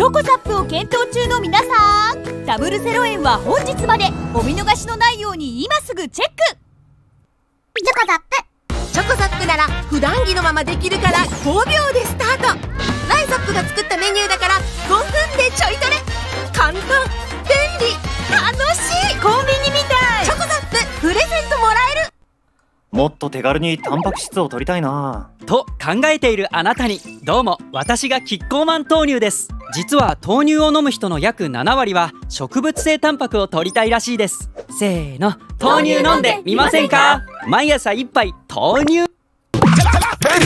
チョコザップを検討中の皆さん、ダブル0円は本日まで。お見逃しのないように今すぐチェック。チョコザップ。チョコザップなら普段着のままできるから5秒でスタート。ライザップが作ったメニューだから5分でちょいトレ。簡単、便利、楽しい。コンビニみたい。チョコザッププレゼントもらえる。もっと手軽にタンパク質を取りたいなと考えているあなたに、どうも、私がキッコーマン豆乳です。実は豆乳を飲む人の約7割は植物性タンパクを取りたいらしいです。せーの、豆乳飲んでみませんか？毎朝一杯豆乳。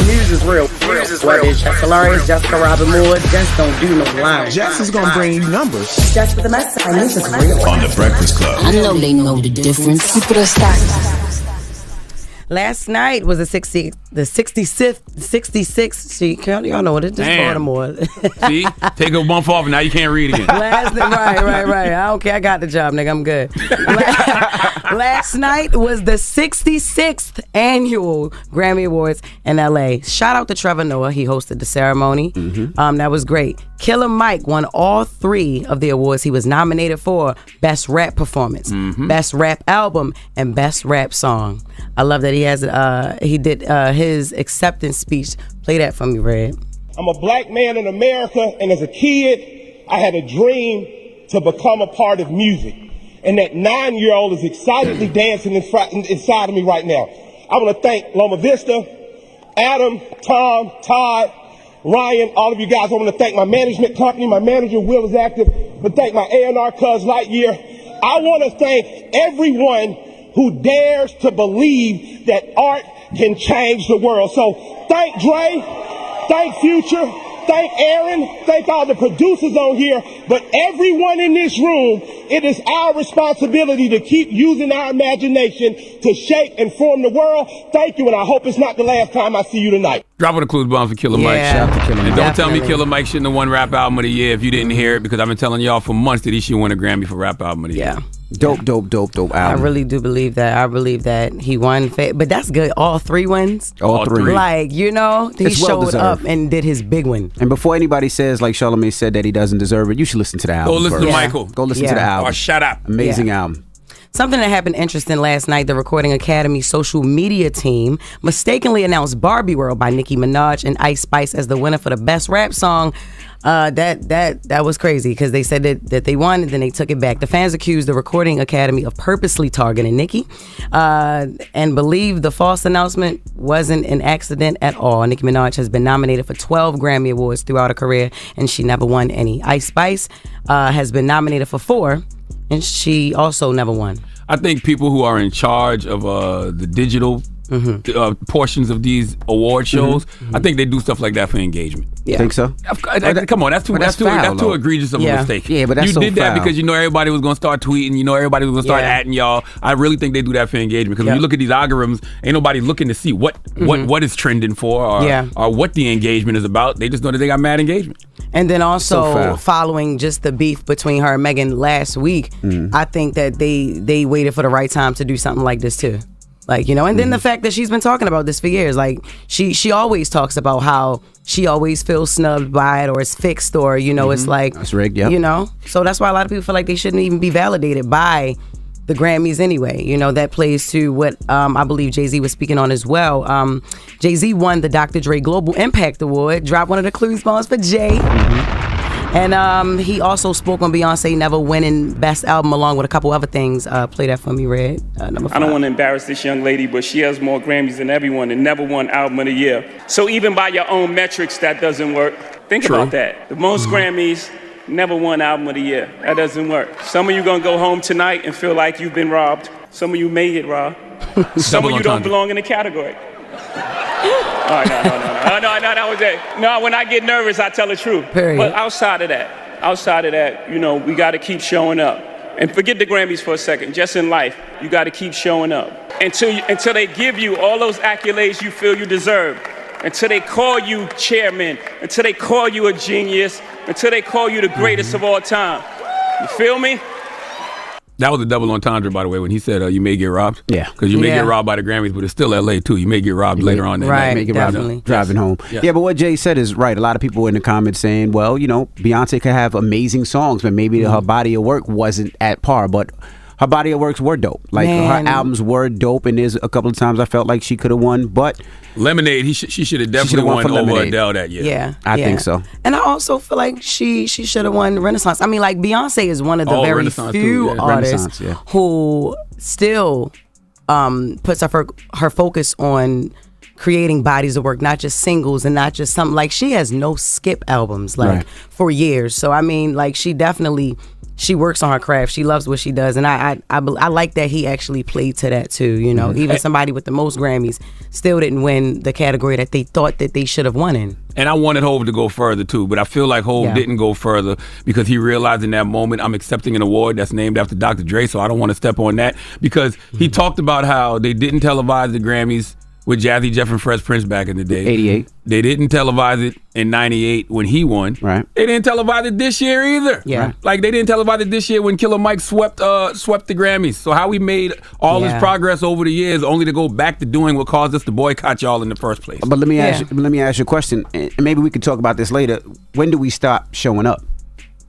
News is real. Whether it's Jessica Lawrence, Jessica Robin Moore, just don't do no lying. Jess is gonna bring you numbers. Just with the message, and this is real. On the Breakfast Club. I know they know the difference. Last night was the 66th. Y'all know what it is. Just Baltimore. See? Take a month off and now you can't read again. Right. I don't care. I got the job, nigga. I'm good. Last night was the 66th annual Grammy Awards in LA. Shout out to Trevor Noah. He hosted the ceremony. That was great. Killer Mike won all 3 of the awards he was nominated for: Best Rap Performance, Best Rap Album, and Best Rap Song. I love that he did his acceptance speech. Play that for me, Red. I'm a black man in America, and as a kid, I had a dream to become a part of music. And that 9-year-old is excitedly dancing inside of me right now. I want to thank Loma Vista, Adam, Tom, Todd, Ryan, all of you guys. I want to thank my management company, my manager, Will is active, but thank my A&R cuz Lightyear. I want to thank everyone who dares to believe that art can change the world. So thank Dre, thank Future, thank Aaron, thank all the producers on here, but everyone in this room, it is our responsibility to keep using our imagination to shape and form the world. Thank you, and I hope it's not the last time I see you tonight. Dropping the clues bomb for Killer Mike. Shout out to Killer Mike. And don't tell me Killer Mike shouldn't have won Rap Album of the Year if you didn't hear it, because I've been telling y'all for months that he should win a Grammy for Rap Album of the Year. Yeah. Dope album. I really do believe that. I believe that he won. But that's good. All 3 wins. All 3. Like, he It's well showed up deserved. and did his big one. And before anybody says, like Charlamagne said, that he doesn't deserve it, you should listen to the album. Go listen first. to Michael. Go listen to the album. Or shut up. Amazing album. Something that happened interesting last night, the Recording Academy social media team mistakenly announced Barbie World by Nicki Minaj and Ice Spice as the winner for the best rap song. That was crazy because they said that they won and then they took it back. The fans accused the Recording Academy of purposely targeting Nicki and believe the false announcement wasn't an accident at all. Nicki Minaj has been nominated for 12 Grammy Awards throughout her career and she never won any. Ice Spice has been nominated for 4 and she also never won. I think people who are in charge of the digital portions of these award shows, I think they do stuff like that for engagement. Yeah. Think so? Come on, that's too egregious of a mistake. Yeah, but that's you did that foul. because everybody was going to start tweeting, everybody was going to start atting y'all. I really think they do that for engagement because when you look at these algorithms, ain't nobody looking to see what is trending for or what the engagement is about. They just know that they got mad engagement. And then also following just the beef between her and Megan last week, I think that they waited for the right time to do something like this too. Like, and then the fact that she's been talking about this for years, like she always talks about how she always feels snubbed by it or it's fixed or, it's like, that's rigged, yep. So that's why a lot of people feel like they shouldn't even be validated by the Grammys anyway. That plays to what I believe Jay-Z was speaking on as well. Jay-Z won the Dr. Dre Global Impact Award, dropped one of the clues bombs for Jay. And he also spoke on Beyonce never winning Best Album along with a couple other things. Play that for me, Red. Number 5. I don't want to embarrass this young lady, but she has more Grammys than everyone and never won Album of the Year. So even by your own metrics, that doesn't work. Think about that. The most Grammys, never won Album of the Year. That doesn't work. Some of you going to go home tonight and feel like you've been robbed. Some of you may get robbed. Some of you don't belong in the category. Oh, no, that was it. No, when I get nervous, I tell the truth. Period. But outside of that, we got to keep showing up. And forget the Grammys for a second. Just in life, you got to keep showing up. Until they give you all those accolades you feel you deserve. Until they call you chairman. Until they call you a genius. Until they call you the greatest of all time. You feel me? That was a double entendre, by the way, when he said you may get robbed. Yeah. Because you may get robbed by the Grammys, but it's still L.A. too. You may get robbed later on. Right, Make it definitely. driving home. Yes. Yeah, but what Jay said is right. A lot of people in the comments saying, well, you know, Beyonce could have amazing songs, but maybe her body of work wasn't at par. But her body of works were dope. Like Man. her albums were dope, and there's a couple of times I felt like she could have won, but Lemonade, she should have definitely won for over Lemonade. Adele that year. Yeah, I think so. And I also feel like she should have won Renaissance. I mean, like Beyonce is one of the Oh, very Renaissance too, few yeah. artists Renaissance, yeah. who still puts her focus on creating bodies of work, not just singles and not just something. Like she has no skip albums like Right. for years. So I mean, like she works on her craft. She loves what she does, and I like that he actually played to that too. You know, even somebody with the most Grammys still didn't win the category that they thought that they should have won in. And I wanted Hov to go further too, but I feel like Hov didn't go further because he realized in that moment, I'm accepting an award that's named after Dr. Dre, so I don't want to step on that because he talked about how they didn't televise the Grammys with Jazzy Jeff and Fresh Prince back in the day. 88. They didn't televise it in 98 when he won. Right. They didn't televise it this year either. Yeah. Like they didn't televise it this year when Killer Mike swept the Grammys. So how we made all this progress over the years only to go back to doing what caused us to boycott y'all in the first place. But let me ask you a question, and maybe we could talk about this later. When do we stop showing up?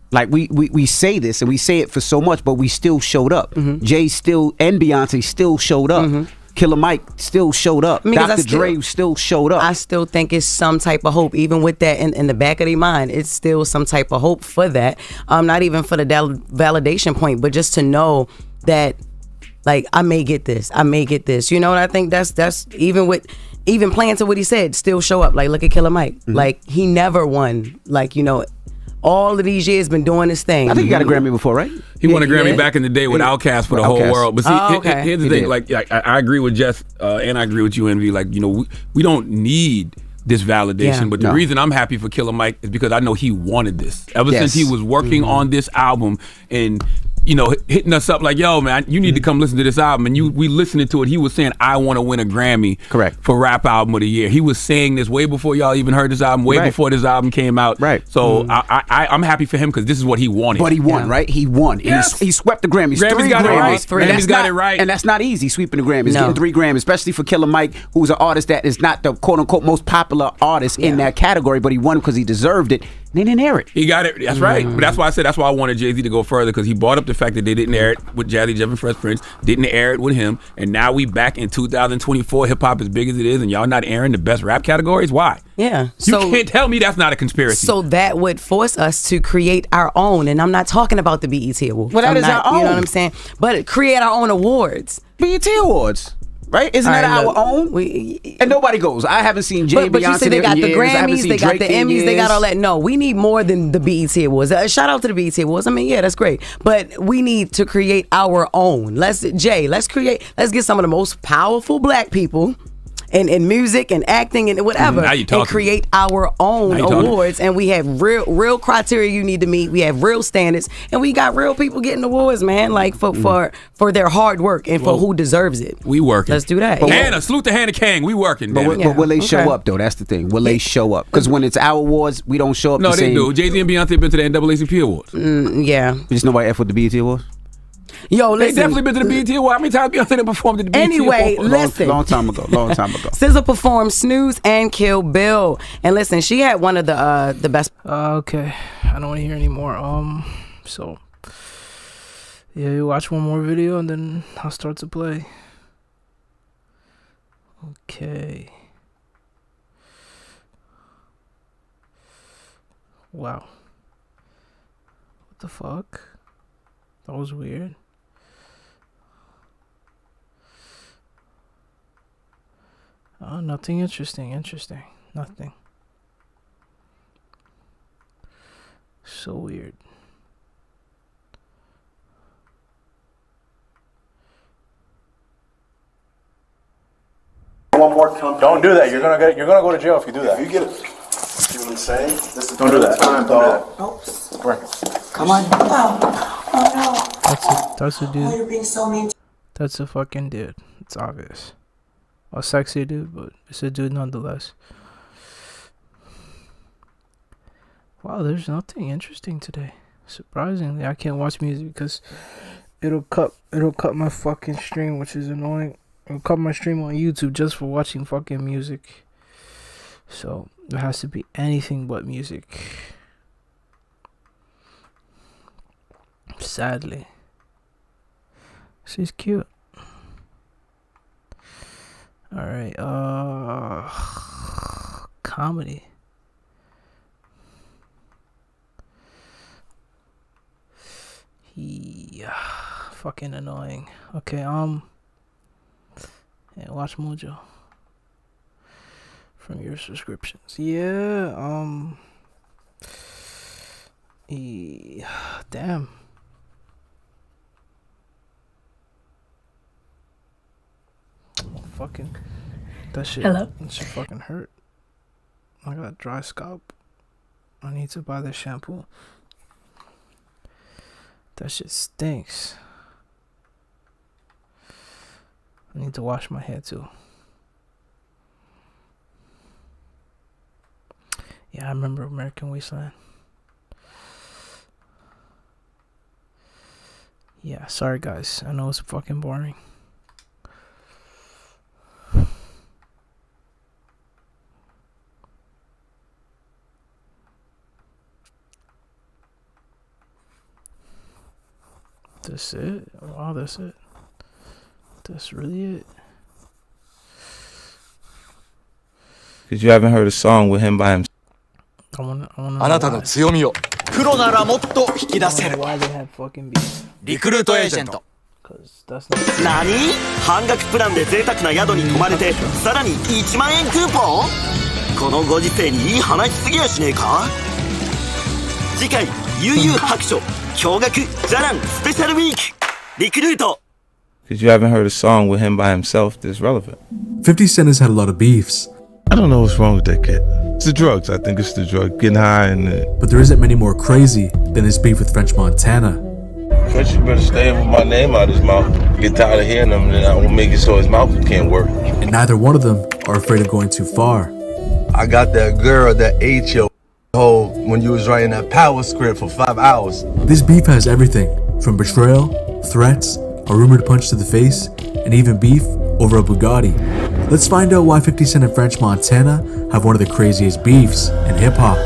Like we say this and we say it for so much, but we still showed up. Jay still and Beyonce still showed up. Killer Mike still showed up. Dr. Dre still showed up. I still think it's some type of hope, even with that in the back of their mind. It's still some type of hope for that. Not even for the validation point, but just to know that, like, I may get this. You know, and I think that's even playing to what he said, still show up. Like, look at Killer Mike. Like, he never won. Like, you know, all of these years been doing his thing. I think he got a Grammy before, right? He won a Grammy back in the day with Outkast for the whole world. But see, here's the thing. Like, I agree with Jess, and I agree with you, Envy. Like, you know, we don't need this validation. But the reason I'm happy for Killer Mike is because I know he wanted this. Ever since he was working on this album and, you know, hitting us up like, yo, man, you need to come listen to this album. And we listening to it. He was saying, I want to win a Grammy for Rap Album of the Year. He was saying this way before y'all even heard this album, way before this album came out. So I'm happy for him because this is what he wanted. But he won, right? He won. Yes. He swept the Grammys. Grammys got it right. Grammys got it right. And that's not easy, sweeping the Grammys. Getting 3 Grammys, especially for Killer Mike, who's an artist that is not the quote-unquote most popular artist in that category, but he won because he deserved it. They didn't air it. He got it. That's right. But that's why I said that's why I wanted Jay-Z to go further because he brought up the fact that they didn't air it with Jazzy Jeff and Fresh Prince, didn't air it with him, and now we back in 2024. Hip hop as big as it is, and y'all not airing the best rap categories. Why? Yeah. You can't tell me that's not a conspiracy. So that would force us to create our own, and I'm not talking about the BET Awards. Well, that is our own. You know what I'm saying? But create our own awards. BET Awards. Right? Isn't that our own? And nobody goes. I haven't seen Jay But Beyonce you said they got the Grammys, they got Drake the Emmys, they got all that. No, we need more than the BET Awards. Shout out to the BET Awards. I mean, yeah, that's great. But we need to create our own. Let's get some of the most powerful black people in music and acting and whatever, and create our own awards. And we have real criteria you need to meet. We have real standards, and we got real people getting awards, man. Like for their hard work and for who deserves it. We working. Let's do that. Hannah, salute to Hannah Kang. We working. But will they show up though? That's the thing. Will they show up? Because when it's our awards, we don't show up. No, they do. Jay-Z and Beyonce been to the NAACP Awards. Yeah. Just nobody F with the BET Awards. Yo, listen. They definitely been to the BET Awards. How many times Beyonce performed at the BET Anyway, Awards? listen. Long time ago. SZA performed Snooze and Kill Bill. And listen, she had one of the best. Okay. I don't want to hear anymore. So, yeah, you watch one more video and then I'll start to play. Okay. Wow. What the fuck? That was weird. Oh, nothing interesting. Nothing. So weird. One more time. Don't do that. You're gonna go to jail if you do that. You get it. See what I'm saying? Don't do that. Don't do that. Oops. Come on. That's a dude. Oh, you're being so mean. That's a fucking dude. It's obvious. A sexy dude, but it's a dude nonetheless. Wow, there's nothing interesting today. Surprisingly, I can't watch music because it'll cut my fucking stream, which is annoying. It'll cut my stream on YouTube just for watching fucking music. So it has to be anything but music. Sadly. She's cute. Alright, comedy. Yeah, fucking annoying. Okay, yeah, watch Mojo from your subscriptions. Yeah, damn. Fucking that shit. Hello? That shit fucking hurt. I got dry scalp. I need to buy the shampoo. That shit stinks. I need to wash my hair too. Yeah, I remember American Wasteland. Yeah, sorry guys. I know it's fucking boring. That's it? Wow, that's it. That's really it. Because you haven't heard a song with him by himself. あなたの強みをプロならもっと引き出せるリクルートエージェント何？半額プランで贅沢な宿に泊まれてさらに1万円クーポン？このご時世にいい話しすぎやしねえか？次回悠々白書驚愕じゃらんスペシャルウィークリクルート Because you haven't heard a song with him by himself that's relevant. 50 Cent has had a lot of beefs. I don't know what's wrong with that kid. It's the drugs. I think it's the drug. Getting high and But there isn't many more crazy than his beef with French Montana. French, you better stay with my name out of his mouth. Get tired of hearing him, and then I will make it so his mouth can't work. And neither one of them are afraid of going too far. I got that girl that ate your whole when you was writing that power script for 5 hours. This beef has everything from betrayal, threats, a rumored punch to the face, and even beef over a Bugatti. Let's find out why 50 Cent and French Montana have one of the craziest beefs in hip-hop.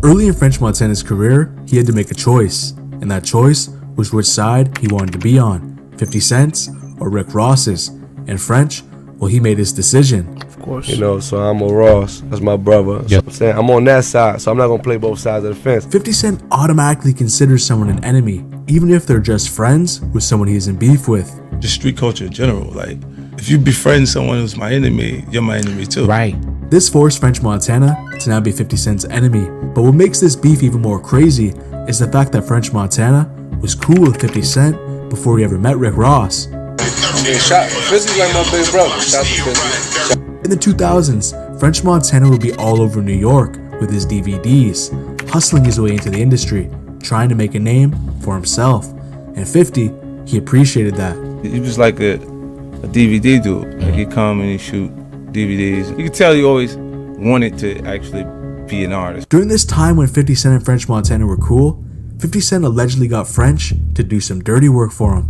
Early in French Montana's career, he had to make a choice, and that choice was which side he wanted to be on, 50 Cent's or Rick Ross's. And French, well, he made his decision. Of course. You know, so I'm a Ross. That's my brother. So I'm saying I'm on that side, so I'm not gonna play both sides of the fence. 50 Cent automatically considers someone an enemy, even if they're just friends with someone he is in beef with. Just street culture in general. Like, if you befriend someone who's my enemy, you're my enemy too. Right. This forced French Montana to now be 50 Cent's enemy. But what makes this beef even more crazy is the fact that French Montana was cool with 50 Cent before he ever met Rick Ross. Fizzy's like my big brother. Shout to Fizzy. In the 2000s, French Montana would be all over New York with his DVDs, hustling his way into the industry, trying to make a name for himself. And 50, he appreciated that. He was like a DVD dude. Like he'd come and he'd shoot DVDs. You could tell he always wanted to actually be an artist. During this time when 50 Cent and French Montana were cool, 50 Cent allegedly got French to do some dirty work for him.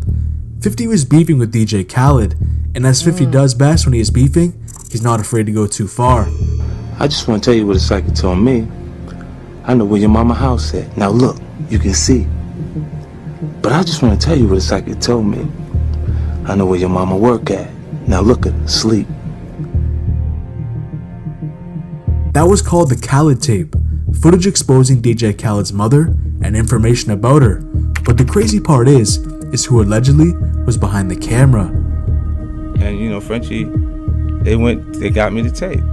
50 was beefing with DJ Khaled, and as 50 does best when he is beefing, he's not afraid to go too far. I just want to tell you what the psychic told me. I know where your mama house at. Now look, you can see. But I just want to tell you what the psychic told me. I know where your mama work at. Now look at her, sleep. That was called the Khaled tape, footage exposing DJ Khaled's mother and information about her. But the crazy part is who allegedly was behind the camera. And you know, Frenchie, they got me the tape.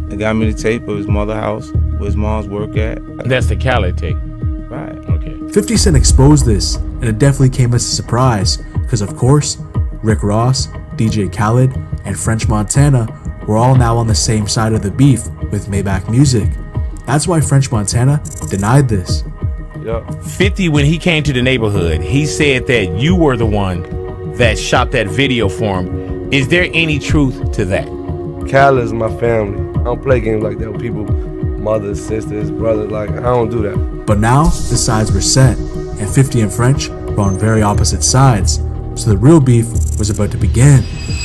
They got me the tape of his mother's house, where his mom's work at. That's the Khaled tape. Right. Okay. 50 Cent exposed this, and it definitely came as a surprise, because of course, Rick Ross, DJ Khaled, and French Montana were all now on the same side of the beef with Maybach Music. That's why French Montana denied this. 50, when he came to the neighborhood, he said that you were the one that shot that video for him. Is there any truth to that? Khaled is my family. I don't play games like that with people, mothers, sisters, brothers. Like, I don't do that. But now, the sides were set, and 50 and French but on very opposite sides, so the real beef was about to begin.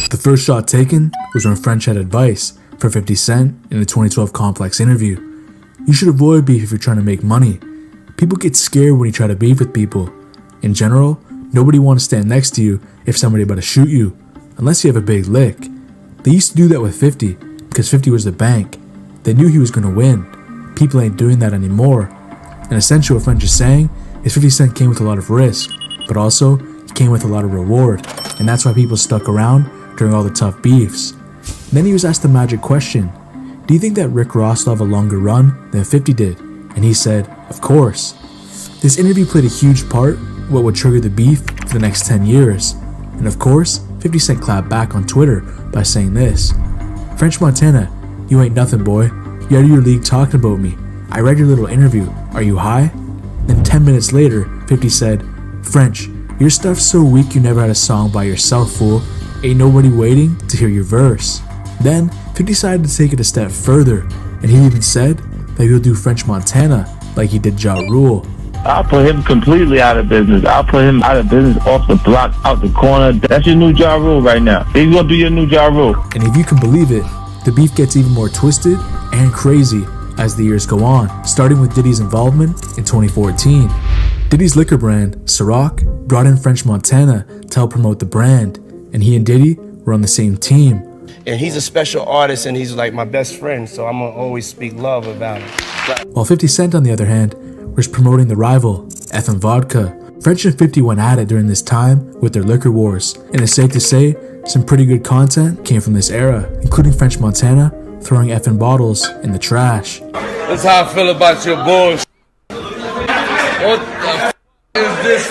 The first shot taken was when French had advice for 50 Cent in a 2012 Complex interview. You should avoid beef if you're trying to make money. People get scared when you try to beef with people. In general, nobody wants to stand next to you if somebody's about to shoot you, unless you have a big lick. They used to do that with 50 because 50 was the bank. They knew he was going to win. People ain't doing that anymore. And essentially what French is saying is 50 Cent came with a lot of risk, but also he came with a lot of reward, and that's why people stuck around during all the tough beefs. Then he was asked the magic question, do you think that Rick Ross will have a longer run than 50 did? And he said, of course. This interview played a huge part in what would trigger the beef for the next 10 years. And of course, 50 Cent clapped back on Twitter by saying this, French Montana, you ain't nothing, boy. You out of your league talking about me. I read your little interview. Are you high? Then 10 minutes later, 50 said, French, your stuff's so weak you never had a song by yourself, fool. Ain't nobody waiting to hear your verse. Then 50 decided to take it a step further, and he even said that he'll do French Montana like he did Ja Rule. I'll put him completely out of business. I'll put him out of business off the block, out the corner. That's your new Ja Rule right now. He's gonna be your new Ja Rule. And if you can believe it, the beef gets even more twisted and crazy as the years go on, starting with Diddy's involvement in 2014. Diddy's liquor brand, Ciroc, brought in French Montana to help promote the brand, and he and Diddy were on the same team. And he's a special artist, and he's like my best friend, so I'm gonna always speak love about him. While 50 Cent, on the other hand, was promoting the rival, Effin' Vodka. French and 50 went at it during this time with their liquor wars, and it's safe to say some pretty good content came from this era, including French Montana throwing Effin' bottles in the trash. That's how I feel about your bullshit. What the is this?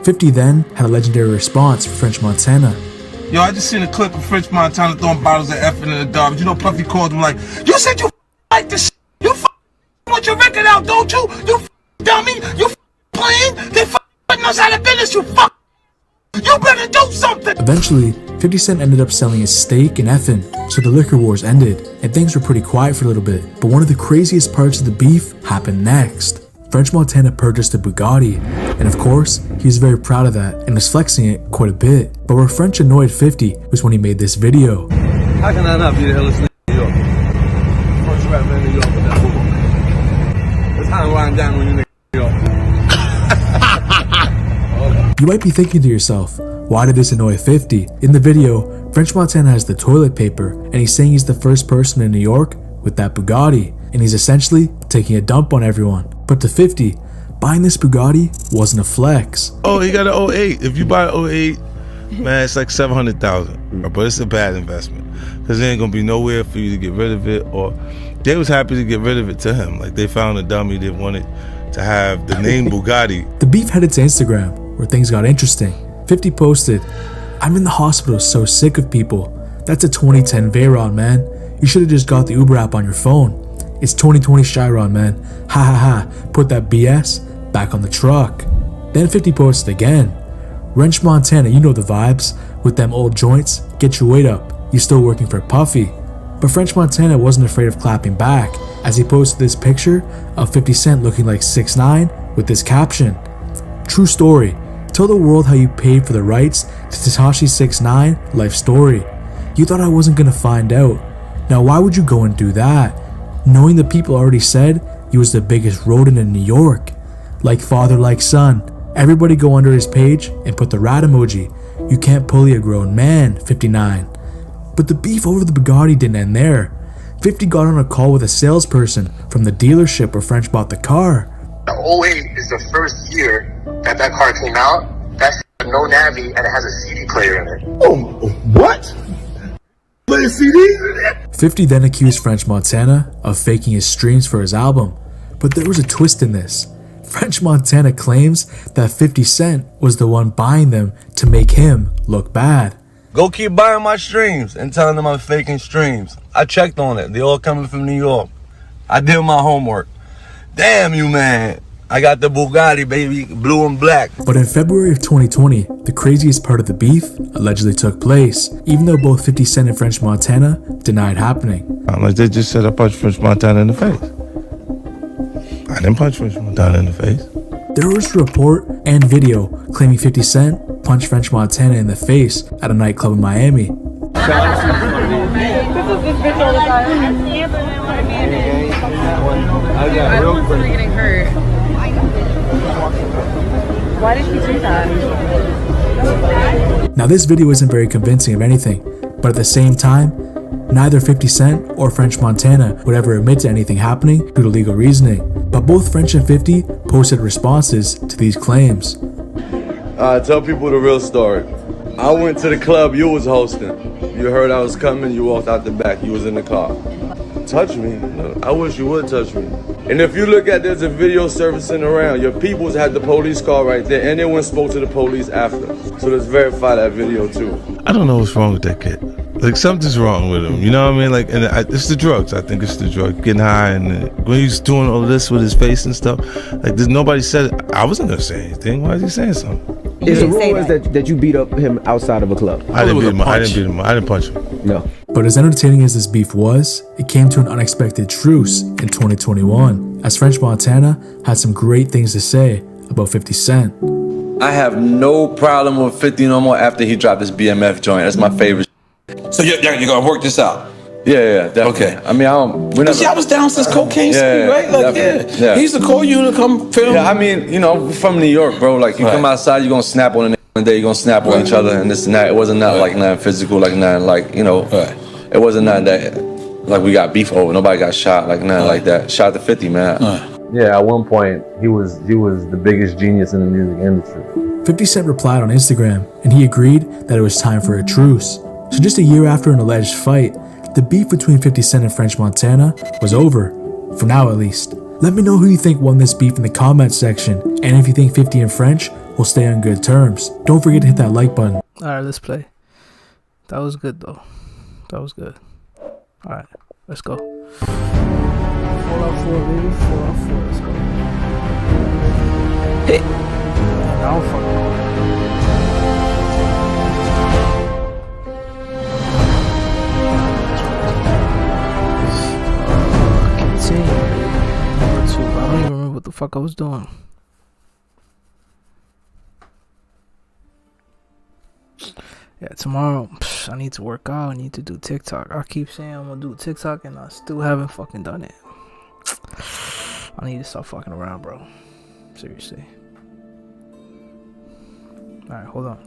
50 then had a legendary response for French Montana. Yo, I just seen a clip of French Montana throwing bottles of effing in the garbage. You know, Puffy called him like, you said you like this shit. You want your record out, don't you? You dummy. You playing. They putting us out of business, you fuck. You better do something. Eventually, 50 Cent ended up selling his stake in Effin', so the liquor wars ended, and things were pretty quiet for a little bit. But one of the craziest parts of the beef happened next. French Montana purchased a Bugatti, and of course, he was very proud of that and was flexing it quite a bit. But where French annoyed 50 was when he made this video. How can I not be the illest nigga in New York? First rapper in New York with that bull. It's time to wind down when you nigga in New York. You might be thinking to yourself, why did this annoy 50? In the video, French Montana has the toilet paper, and he's saying he's the first person in New York with that Bugatti, and he's essentially taking a dump on everyone. But to 50, buying this Bugatti wasn't a flex. Oh, he got an 08. If you buy an 08, man, it's like $700,000. But it's a bad investment because there ain't gonna be nowhere for you to get rid of it. Or they was happy to get rid of it to him. Like they found a dummy that wanted to have the name Bugatti. The beef headed to Instagram, where things got interesting. 50 posted, I'm in the hospital so sick of people. That's a 2010 Veyron, man. You should have just got the Uber app on your phone. It's 2020 Chiron, man. Ha ha ha. Put that BS back on the truck. Then 50 posted again. French Montana, you know the vibes. With them old joints, get your weight up. You still working for Puffy. But French Montana wasn't afraid of clapping back, as he posted this picture of 50 Cent looking like 6ix9ine with this caption. True story. Tell the world how you paid for the rights to Tekashi 6ix9ine life story. You thought I wasn't gonna find out. Now why would you go and do that? Knowing the people already said he was the biggest rodent in New York. Like father, like son. Everybody go under his page and put the rat emoji. You can't bully a grown man, 59. But the beef over the Bugatti didn't end there. 50 got on a call with a salesperson from the dealership where French bought the car. The 08 is the first year that car came out. That's no Navi and it has a CD player in it. Oh, what? Play CDs in it? 50 then accused French Montana of faking his streams for his album. But there was a twist in this. French Montana claims that 50 Cent was the one buying them to make him look bad. Go keep buying my streams and telling them I'm faking streams. I checked on it. They all coming from New York. I did my homework. Damn you, man. I got the Bugatti, baby, blue and black. But in February of 2020, the craziest part of the beef allegedly took place, even though both 50 Cent and French Montana denied happening. Like they just said I punched French Montana in the face. I didn't punch French Montana in the face. There was a report and video claiming 50 Cent punched French Montana in the face at a nightclub in Miami. Getting hurt. Why did he do that? Now this video isn't very convincing of anything, but at the same time, neither 50 Cent or French Montana would ever admit to anything happening due to legal reasoning. But both French and 50 posted responses to these claims. Tell people the real story. I went to the club you was hosting. You heard I was coming, you walked out the back, you was in the car. Touch me? I wish you would touch me. And if you look at there's a video surfacing around, your peoples had the police car right there, and they went and spoke to the police after. So let's verify that video too. I don't know what's wrong with that kid. Like, something's wrong with him, you know what I mean? Like, and it's the drugs. I think it's the drug, getting high, and when he's doing all this with his face and stuff, like, there's nobody said it. I wasn't gonna say anything. Why is he saying something? Is the rule is that you beat up him outside of a club? I didn't beat him. I didn't punch him. No. But as entertaining as this beef was, it came to an unexpected truce in 2021, as French Montana had some great things to say about 50 Cent. I have no problem with 50 no more after he dropped his BMF joint. That's my favorite. So you're gonna work this out? Yeah, definitely. Okay. I mean, See, I was down since Cocaine City, right? Like, yeah. He used to call you to come film. Yeah, I mean, you know, from New York, bro. Like, you come outside, you're gonna snap on a one day, you're gonna snap on each other, and this and that. It wasn't not like nothing physical, like nothing, like, you know, it wasn't nothing that, like, we got beef over. Nobody got shot, like nothing like that. Shot to 50, man. Yeah, at one point, he was the biggest genius in the music industry. 50 Cent replied on Instagram, and he agreed that it was time for a truce. So just a year after an alleged fight, the beef between 50 Cent and French Montana was over, for now at least. Let me know who you think won this beef in the comments section, and if you think 50 and French will stay on good terms. Don't forget to hit that like button. Alright, let's play. That was good though. That was good. Alright, let's go. 4 out 4, baby. 4 out 4, let's go. Hey! Now I'm fucking on. Continue, baby. Number 2. I don't even remember what the fuck I was doing. Yeah, tomorrow I need to work out. I need to do TikTok. I keep saying I'm gonna do TikTok and I still haven't fucking done it. I need to stop fucking around, bro. Seriously. Alright, hold on.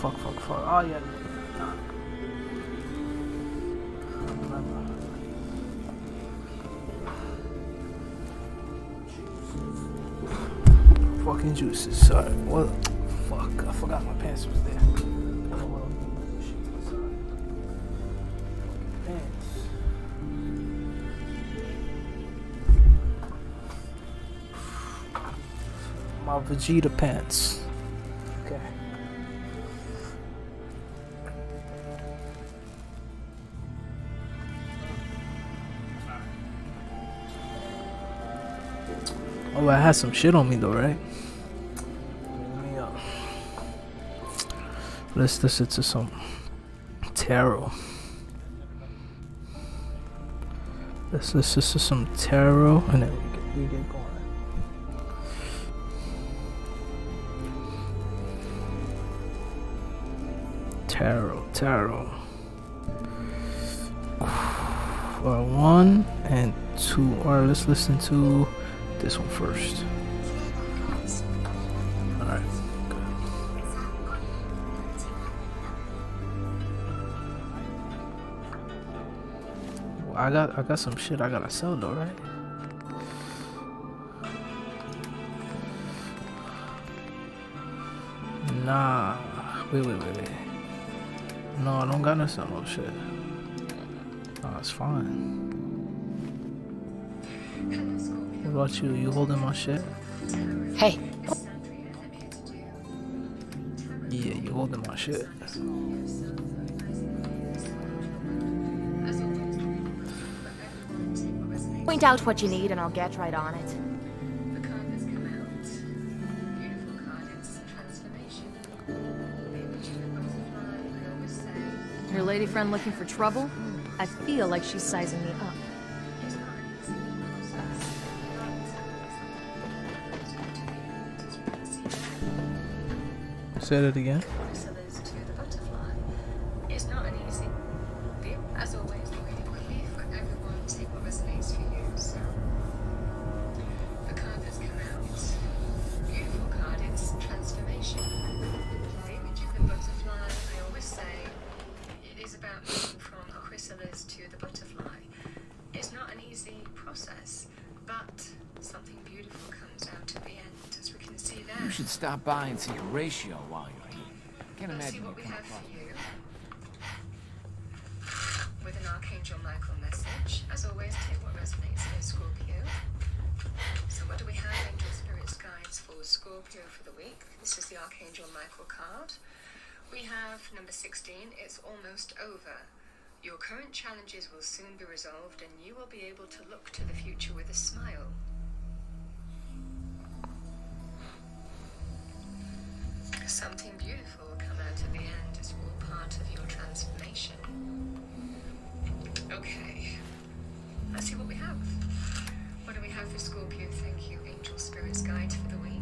Fuck. Oh, yeah. Fucking juices. Sorry. What? Fuck. I forgot my pants was there. Pants. My Vegeta pants. Okay. Oh, I had some shit on me though, right? Let's listen to some tarot. Let's listen to some tarot, and then we get going. Tarot. Well, 1 and 2. Alright, let's listen to this one first. Alright, good. Well, I got some shit I gotta sell though, right? Nah. Wait. No, I don't gotta sell no shit. Nah, it's fine. What about you? You holding my shit? Hey. Yeah, you holding my shit. Point out what you need and I'll get right on it. The card has come out. Beautiful card, it's transformation. Maybe the butterfly, I always say. Your lady friend looking for trouble? I feel like she's sizing me up. It's not an easy process, but Say that again. chrysalis to the butterfly. It's not an easy. As always, the reading will be for everyone. Take what resonates for you. So, the card that's come out. Beautiful card. It's transformation. The image of the butterfly. I always say it is about moving from a chrysalis to the butterfly. It's not an easy process, but something beautiful comes out at the end, as we can see there. You should stop by and see Horatio while you're here. Can't Let's see imagine what we you have come for you. With an Archangel Michael message. As always, take what resonates here, Scorpio. So what do we have? Angel Spirits Guides for Scorpio for the week. This is the Archangel Michael card. We have number 16. It's almost over. Your current challenges will soon be resolved and you will be able to look to the future with a smile. Something beautiful will come out at the end. It's all part of your transformation. Okay, let's see what we have. What do we have for Scorpio? Thank you, Angel Spirits Guide for the week.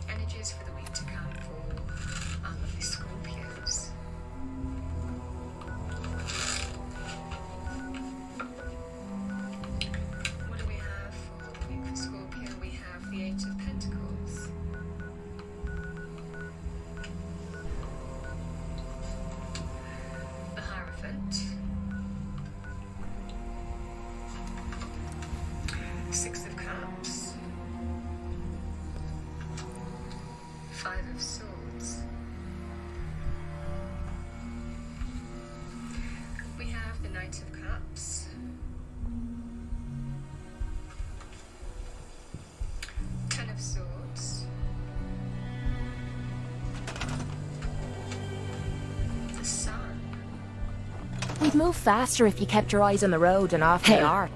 Energies for the week to come for our lovely Scorpios. What do we have for the week for Scorpio? We have the Eight of Pentacles. The Hierophant. Six of Cups. Five of Swords. We have the Knight of Cups. Ten of Swords. The Sun. We'd move faster if you kept your eyes on the road and off the art.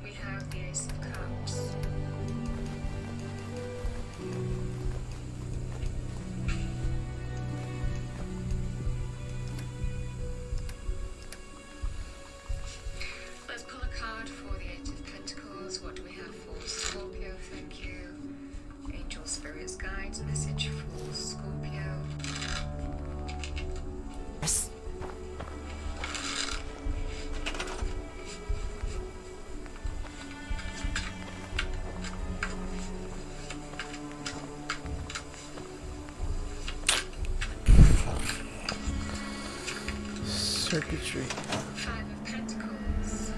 We have the Ace of Cups. Let's pull a card for the Eight of Pentacles. What do we have for Scorpio? Thank you. Angel Spirits Guides message for Scorpio. Circuitry. Five of Pentacles.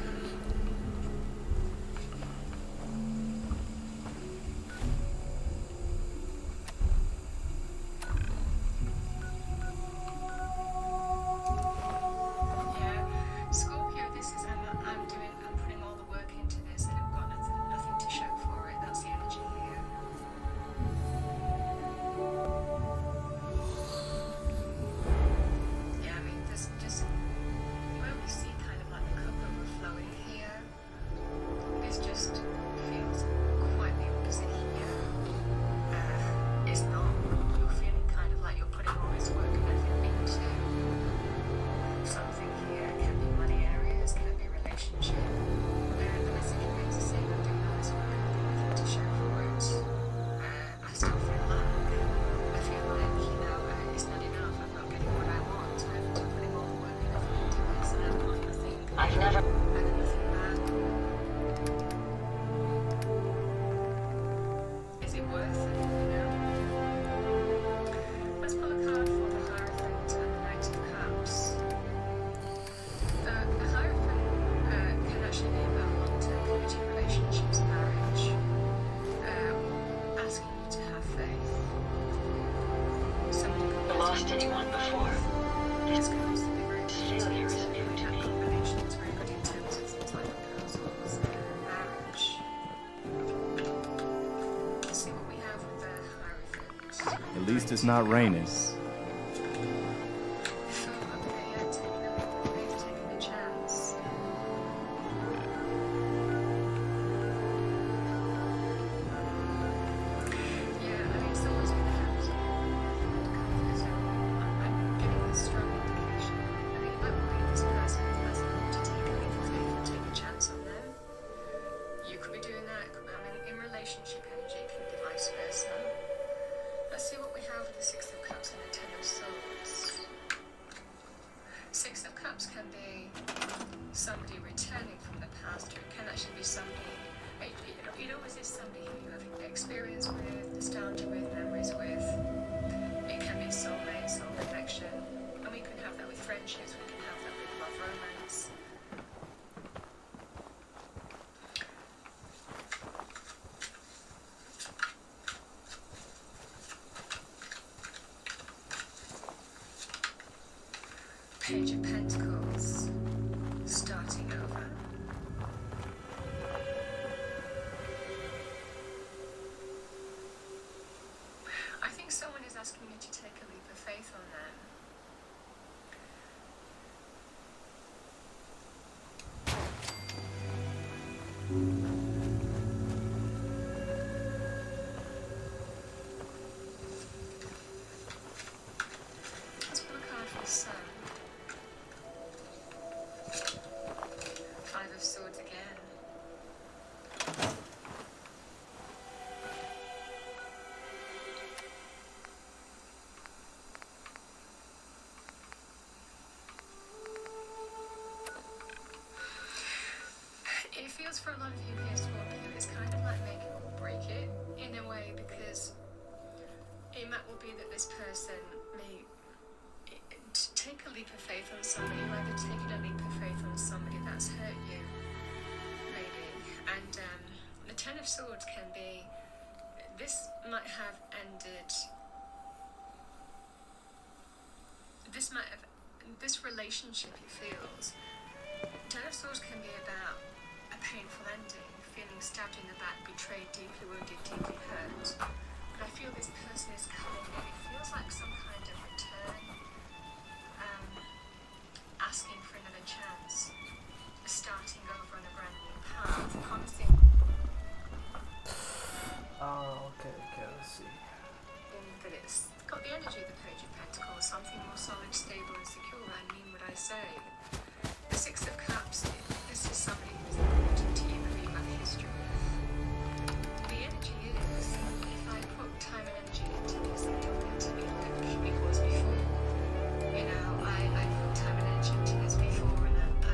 Yeah, Scorpio, this is I'm putting all the work into this and I've got nothing to show for it. That's the energy here. Yeah, I mean, there's just, you only see kind of like the cup overflowing here. This just feels quite the opposite here. It's not. You're feeling kind of like you're putting all this work and effort into something here. It can be money areas, can be relationship. The message remains the same. I'm doing all this work and nothing to show for it. I still feel like, it's not enough. I'm not getting what I want. I'm putting all the work and effort into this and I've got nothing. I've got nothing back. Is it worth it? Let's pull a card for the Hierophant and the Knight of Cups. The Hierophant can actually be about long-term committed relationships, marriage, asking you to have faith. Somebody lost anyone before. This comes to be very failure is new to me. Combinations very good in terms of things like proposals, marriage. Let's see what we have with the Hierophant. At least it's not raining. Taking a chance. returning from the past, or it can actually be somebody, it always is somebody who you have experience with, nostalgia with, memories with. It can be soulmate, soul connection, and we can have that with friendships, we can have that with love romance. Page of Pentacles, starting over. I think someone is asking you to take a leap of faith on them. Let's pull a card for the Sun. Five of Swords again. It feels for a lot of you here, Scorpio, it's kind of like make it or break it in a way, because it might well be that this person may take a leap of faith on somebody, either taking a leap of faith on somebody that's hurt you, maybe. And the Ten of Swords can be, this might have ended, this relationship, it feels, Ten of Swords can be about a painful ending, feeling stabbed in the back, betrayed, deeply wounded, deeply hurt. But I feel this person is coming in, it feels like some kind of return, asking for another chance, starting over on a brand new path, promising. Oh, okay, let's see. That it's got the energy of the Page of Pentacles, something more solid, stable, and secure. I mean what I say. The Six of Cups, this is somebody who's important to you, who you have history with. The energy is, if I put time and energy into this, it will be like it was before. You know, I put time and energy into this before, and I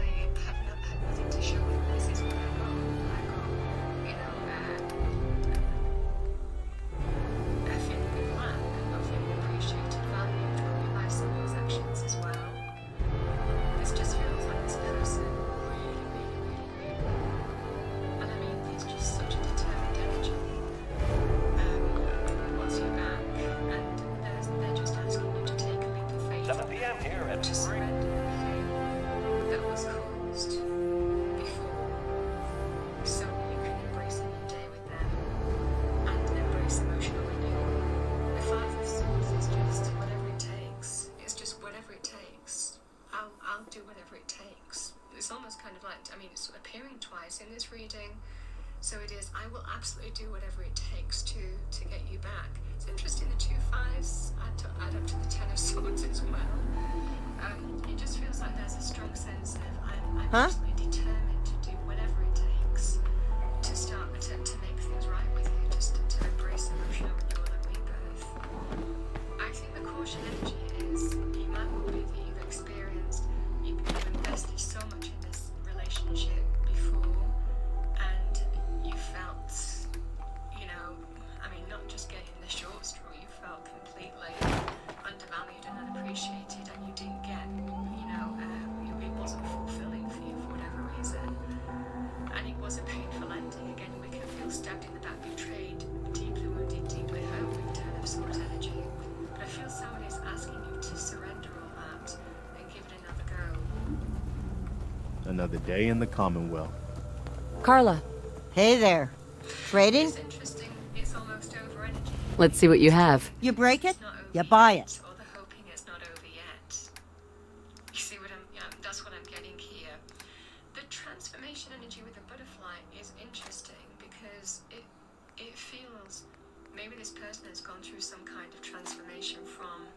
have not had nothing to show for this. Is what I got, you know, I feel a bit black, not feeling appreciated, valued, probably by some of those actions as well. This just feels like this person really. And I mean, it's just such a determined energy. What's your back? And they're just asking you to take a leap of faith. 7 p.m. here at to surrender the pain that was caused before, so you can embrace a new day with them and embrace emotional renewal. The Five of Swords is just whatever it takes. It's just whatever it takes. I'll do whatever it takes. It's almost kind of like, I mean, it's appearing twice in this reading, so it is, I will absolutely do whatever it takes to get you back. It's interesting, the 2 5s add up to the 10 of Swords as well. It just feels like there's a strong sense of I'm absolutely determined to do whatever it takes to start to make things right with you, just to embrace emotional renewal and rebirth. I think the caution energy is, it might well be that you've experienced, you've invested so much in this relationship before, and you felt, you know, I mean, not just getting the short straw, you felt completely undervalued and unappreciated, and you didn't get, you know, it wasn't fulfilling for you for whatever reason, and it was a painful ending. Again, we can feel stabbed in the back, betrayed, deeply wounded, deeply hurt with Ten of Swords energy. But I feel someone is asking you to surrender all that and give it another go. Another day in the Commonwealth. Carla. Hey there. Trading? It's interesting, it's almost over energy. Let's see what you have. You break it, you buy it. Or the hoping it's not over yet. You see what that's what I'm getting here. The transformation energy with the butterfly is interesting because it feels, maybe this person has gone through some kind of transformation from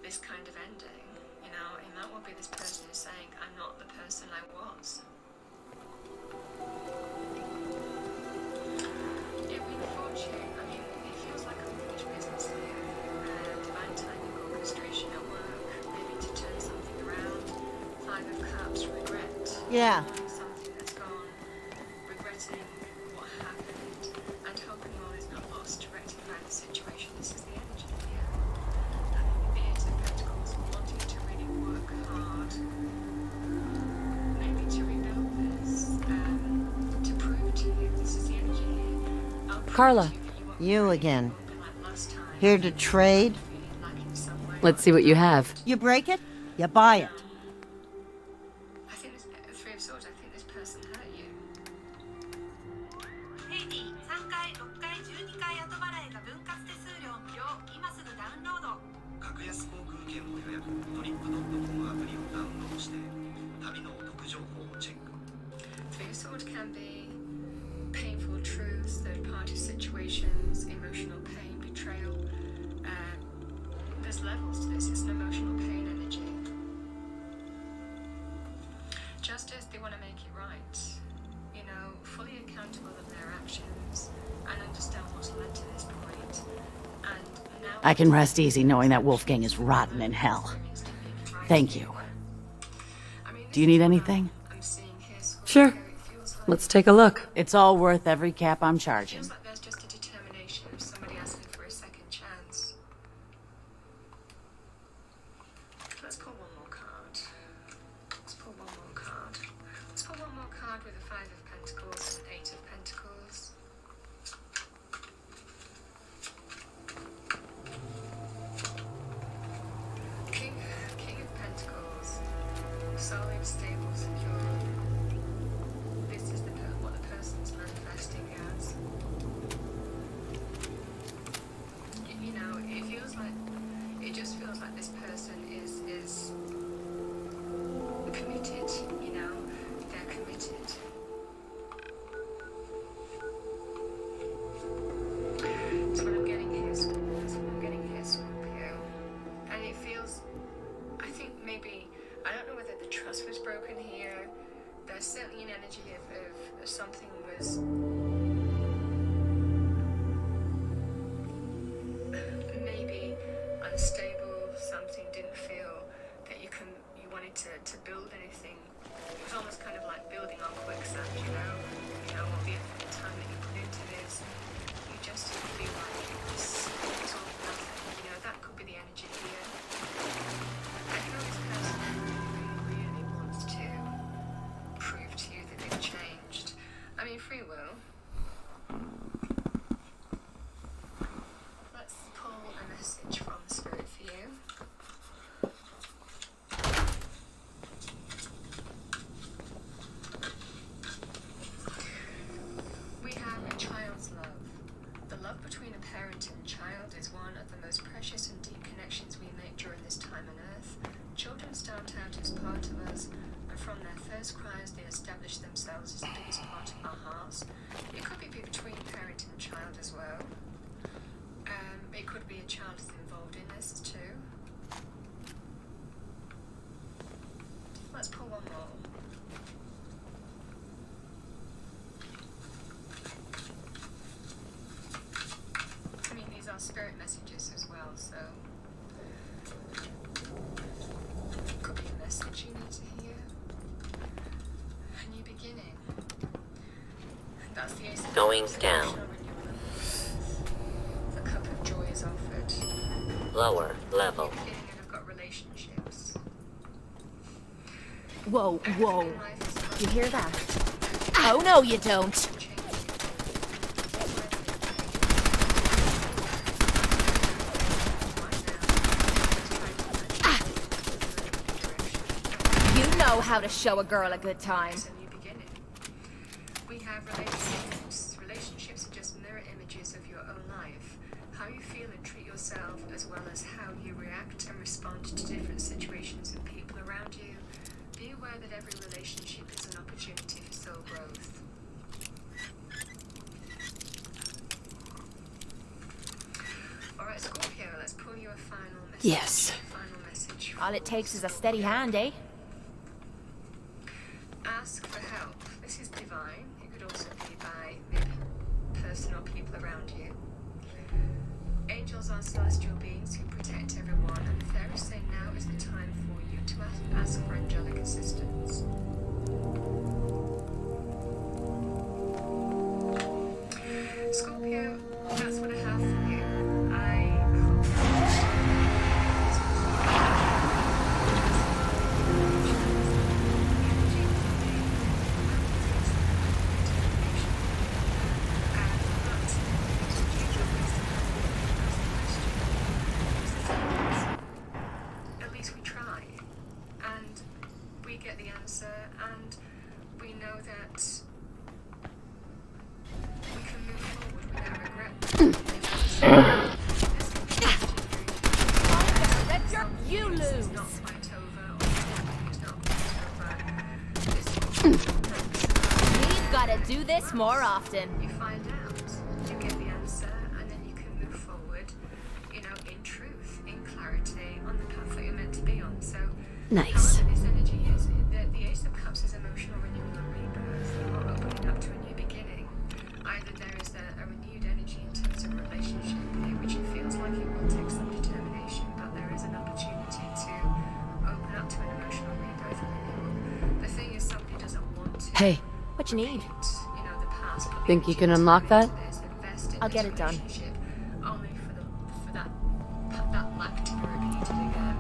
this kind of ending. You know, it might well be this person is saying, I'm not the person I was. Yeah, with fortune, I mean, it feels like unfinished business here. Divine timing, orchestration at work, maybe to turn something around. 5 of Cups, regret. Yeah. Something Carla. You again. Here to trade? Let's see what you have. You break it, you buy it. I think this Three of Swords, I think this person hurt you. Three of Swords can be painful truths, third-party situations, emotional pain, betrayal. There's levels to this. It's an emotional pain energy. Justice, they want to make it right. You know, fully accountable of their actions and understand what's led to this point. And now I can rest easy knowing that Wolfgang is rotten in hell. Thank you. Do you need anything? Sure. Let's take a look. It's all worth every cap I'm charging. feels like there's just a determination of somebody asking for a second chance. Let's pull one more card. Let's pull one more card. Let's pull one more card with a Five of Pentacles and Eight of Pentacles. King of Pentacles. Solid, stable, secure. This is what the person's manifesting as. You know, it just feels like this person is committed, you know, they're committed. So what I'm getting here, Scorpio, and it feels, I think maybe, I don't know whether the trust was broken here. There's certainly an energy of something was maybe unstable, something didn't feel that you wanted to build anything. It was almost kind of like building on quicksand, you know, all the effort and time that you put into this, you just didn't feel like it was all nothing, you know, that could be the energy here. I feel this person really wants to prove to you that they've changed. I mean, free will. Let's pull a message from the spirit for you. We have a child's love. The love between a parent and child is one of the most precious and deep connections we make during this time on earth. Children start out as part of us, and from their first cries they establish themselves as the biggest part of our hearts. It could be between parent and child as well. It could be a child that's involved in this too. Let's pull one more. I mean, these are spirit messages as well, so could be a message you need to hear. A new beginning. That's the Ace of Going Cups. down. The Cup of Joy is offered. Lower level. New beginning, and I've got relationships. Whoa, whoa. You hear that? Oh, no, you don't. You know how to show a girl a good time. It's a new beginning. We have relationships. Relationships are just mirror images of your own life. How you feel and treat yourself, as well as how you react and respond to different situations and people around you. Be aware that every relationship is an opportunity for soul growth. Alright, Scorpio, let's pull you a final message. Yes. Final message. All it takes is a steady hand, eh? Ask for help. This is divine. It could also be by maybe person or people around you. Angels are celestial beings who protect everyone, and the fairies say now is the time for you to ask for angelic assistance. Scorpio, that's what I have for you. I hope You lose. We've got to do this more often. You find out, you get the answer, and then you can move forward, you know, in truth, in clarity, on the path that you're meant to be on. So, Nice. however this energy is, the Ace of Cups is emotional renewal and rebirth. You are opening up to a new beginning. Either there is a renewed energy in terms of relationship here, which it feels like it will take some determination, but there is an opportunity to open up to an emotional rebirth and renewal. The thing is, somebody doesn't want to. Hey, What you need? You know, the past, but the think you can unlock that? I'll get it done. only for that lack to be repeated again.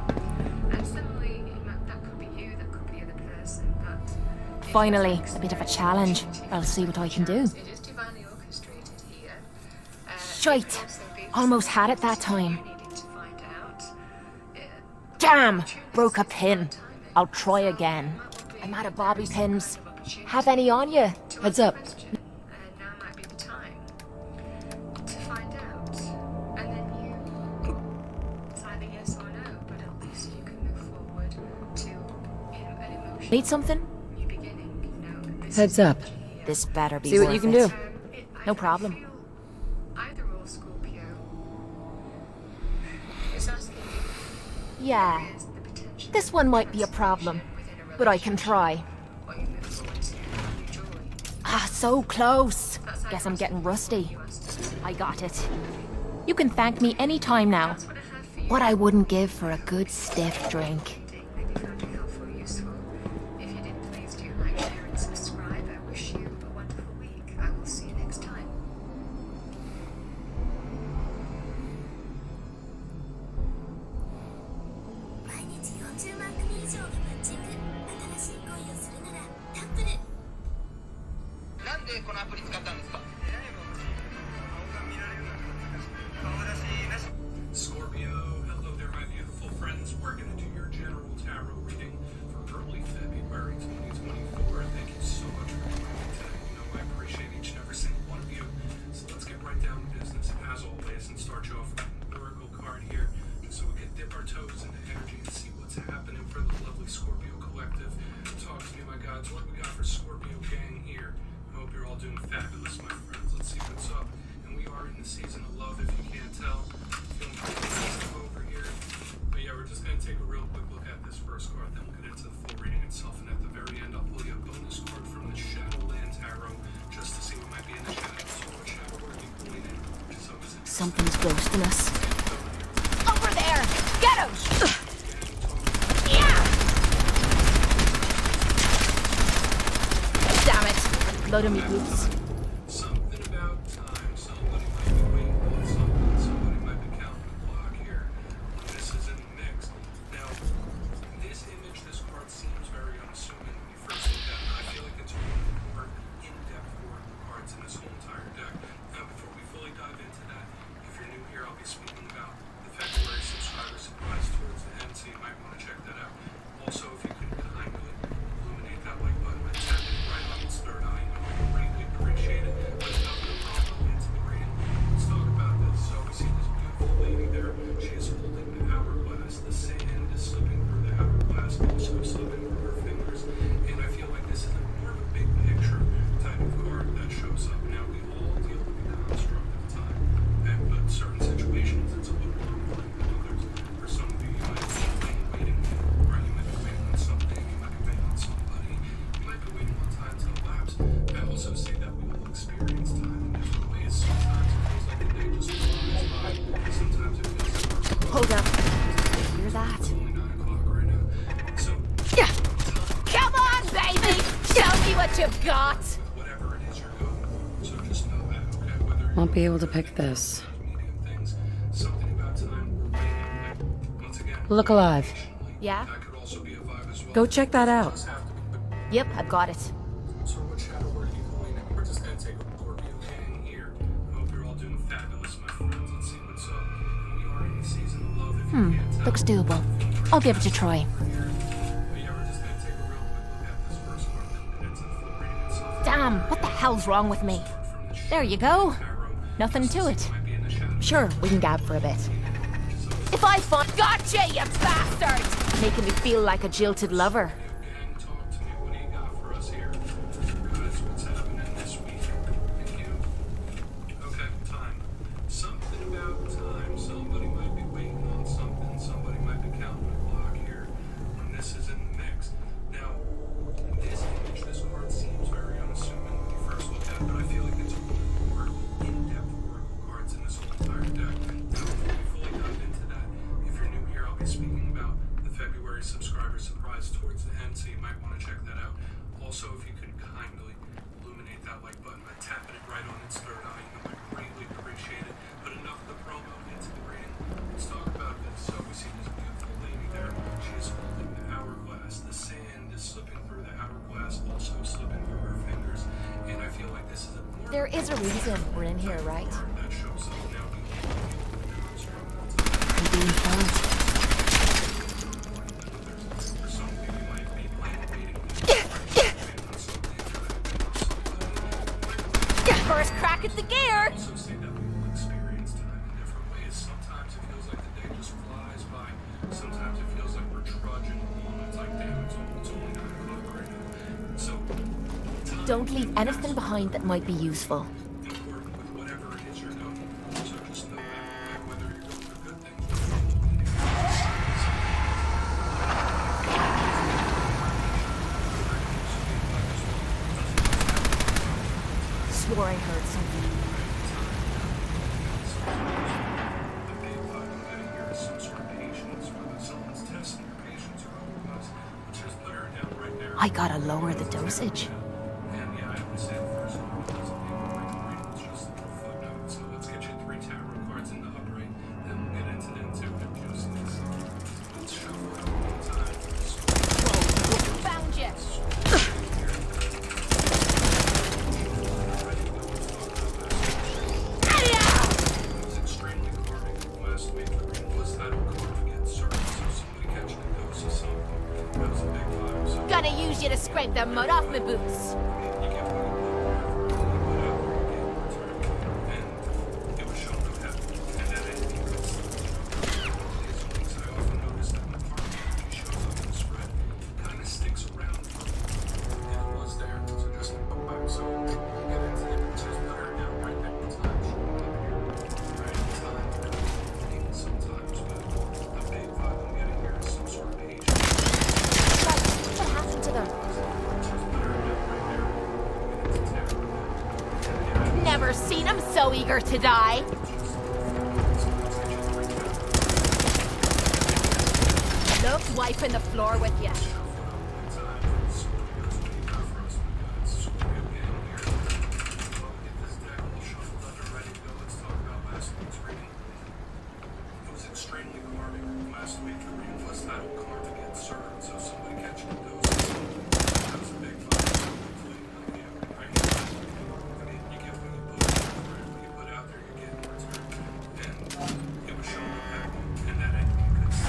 And similarly, that could be you, that could be the other person, but Finally, a bit of a challenge. I'll see what I can do. it is divinely orchestrated here. Shite. Almost had it that time. Damn! Broke a pin. I'll try again. I'm out of bobby pins. Have any on you? Heads up. Now might be the time to find out. And then you, it's either yes or no, but at least you can move forward to an emotional Need something? new beginning. You know, this Heads up. This better be See what worth you can it. do. No problem. either or, Scorpio is asking you Yeah. This one might be a problem, but I can try. what you move forward to, your joy. Ah, so close. Guess I'm getting rusty. I got it. You can thank me any time now. What I wouldn't give for a good stiff drink. Maybe found it helpful or useful. If you did, please do like, share, and subscribe. I wish you a wonderful week. I will see you next time. Scorpio, hello there, my beautiful friends. We're going to do your general tarot reading for early February 2024. Thank you so much for joining me today. You know, I appreciate each and every single one of you. So let's get right down to business, as always, and start you off with an oracle card here, just so we can dip our toes into energy and see what's happening for the lovely Scorpio collective. Talk to me, my gods. What we got for Scorpio gang here? I hope you're all doing fabulous, my friends. Let's see what's up. And we are in the season of love, if you can't tell. Feeling pretty festive over here. But yeah, we're just going to take a real quick look at this first card, then we'll get into the full reading itself. And at the very end, I'll pull you a bonus card from the Shadowland Tarot, just to see what might be in the shadows. So what shadow are you going in? Which is always interesting. Something's ghosting us. Over there! Get him! Yeah! Damn it! Blood on me boots. Something about time. Somebody might be waiting on something. Somebody might be counting the clock here. This is in the mix. Now, this image, this card seems very unassuming when you first look at it. I feel like it's one of the more in-depth oracle cards in this whole entire deck. Now, before we fully dive into that, if you're new here, I'll be speaking about the February subscriber surprise towards the end, so you might want to check that out. Also, if you could kindly illuminate that like button by tapping right on its third eye, I would greatly appreciate it. Let's not go into the reading. Let's talk about this. So we see this beautiful lady there. She is holding the hourglass. The sand is slipping through the hourglass, also slipping through her fingers. And I feel like this is more of a big picture type of card that shows up. Now, we all deal with the construct of time. But certain situations, it's a little more important than others. For some of you, you might be waiting, right? You might be waiting on something. You might be waiting on somebody. You might be waiting on time to elapse. I also say that we all experience time in different ways. Sometimes it feels like the day just flies by. Sometimes it feels like we're Hold up. Hear that? It's only 9 o'clock right now. So, Yeah. Come on, baby! Show me what you've got! whatever it is you're going for, so just know that, okay? Whether Won't be able to pick this. medium things, something about time we're waiting. Once again, Look alive. Yeah? that could also be a vibe as well. Go check that out. Just have to be quick. Yep, I've got it. So what shadow are you going in? We're just gonna take a Scorpio gang here. I hope you're all doing fabulous, my friends. Let's see what's up. We are in the season of love, if you can't tell. Looks doable. I'll give it a try. But yeah, we're just gonna take a real quick look at this first one, then we'll get into the full reading itself. Damn, what the hell's wrong with me? There you go. Nothing to it. Might be Sure, we can gab for a bit. If I find... Gotcha, you bastard! Making me feel like a jilted lover. Also, if you could kindly illuminate that like button by tapping it right on its third eye, you know, I greatly appreciate it. But enough of the promo, into the reading. Let's talk about this. So we see this beautiful lady there. She is holding the hourglass. The sand is slipping through the hourglass, also slipping through her fingers. And I feel like this is a more... There is a reason we're in here, right? That shows up now. I'm being followed. First crack at the gear! Also say that we will experience time in different ways. Sometimes it feels like the day just flies by. Sometimes it feels like we're trudging along. It's like, damn, it's only 9 o'clock right now. So, don't leave anything behind that might be useful. important with whatever it is you're doing. So just know that whether you're going through good things or Swore I heard something. I gotta lower the dosage. So let's get you 3 tarot cards in the upright, then we'll get into them too. Let's shuffle it one time. Found you! It's extremely calming. Last week, the ring was that card gets served, so somebody catching a dose of something. That was a big vibe. So Gonna use you to scrape the mud off my boots. What happened to them? Never seen him so eager to die. Love wiping the floor with you. It was extremely calming. Last week, the ring was that card to get served, so somebody catching a dose. That was a big vibe. Right? You get what you put out, right? What you put out there, you get in return. And it was showing up happy, and that ending could see.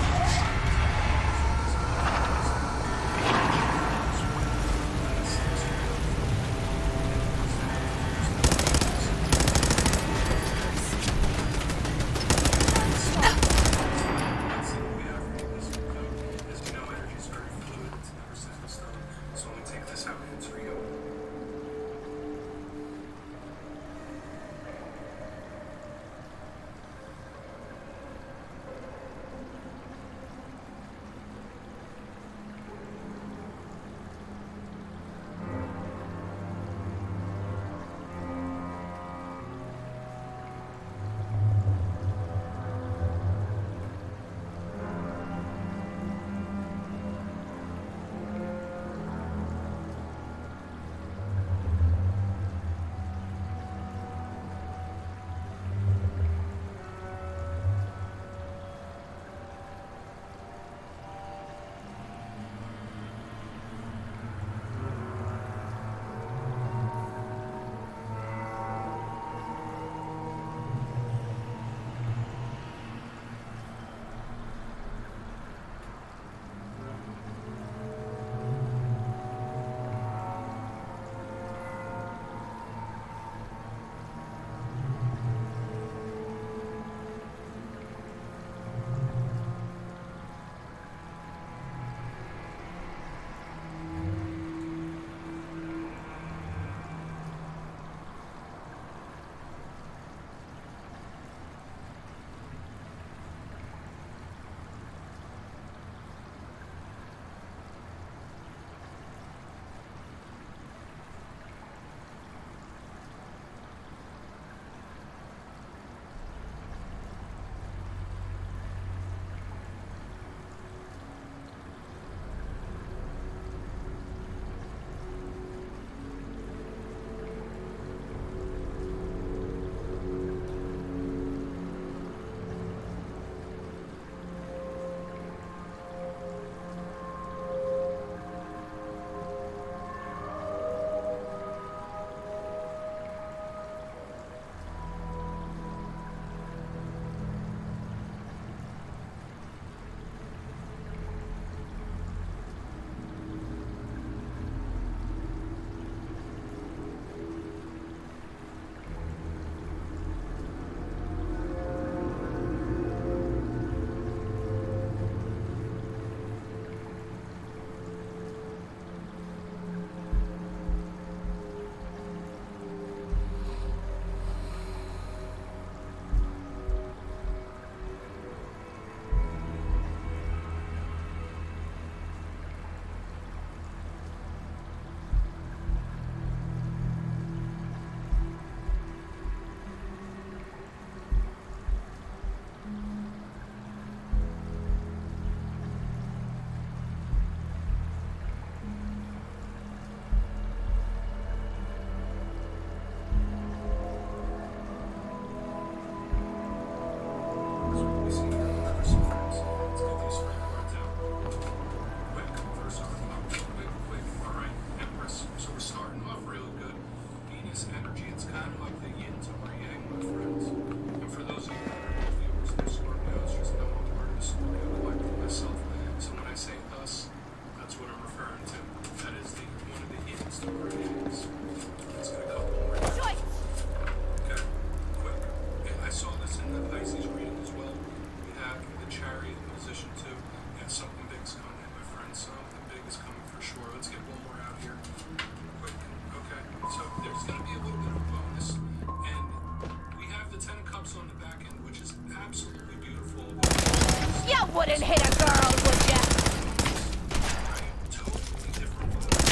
wouldn't hit a girl, would ya?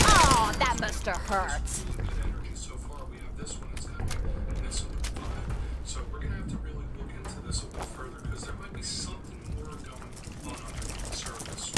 Oh, that must have hurt. So far, we have this one that's coming, and this one with 5. So we're gonna have to really look into this a bit further because there might be something more going on under the surface.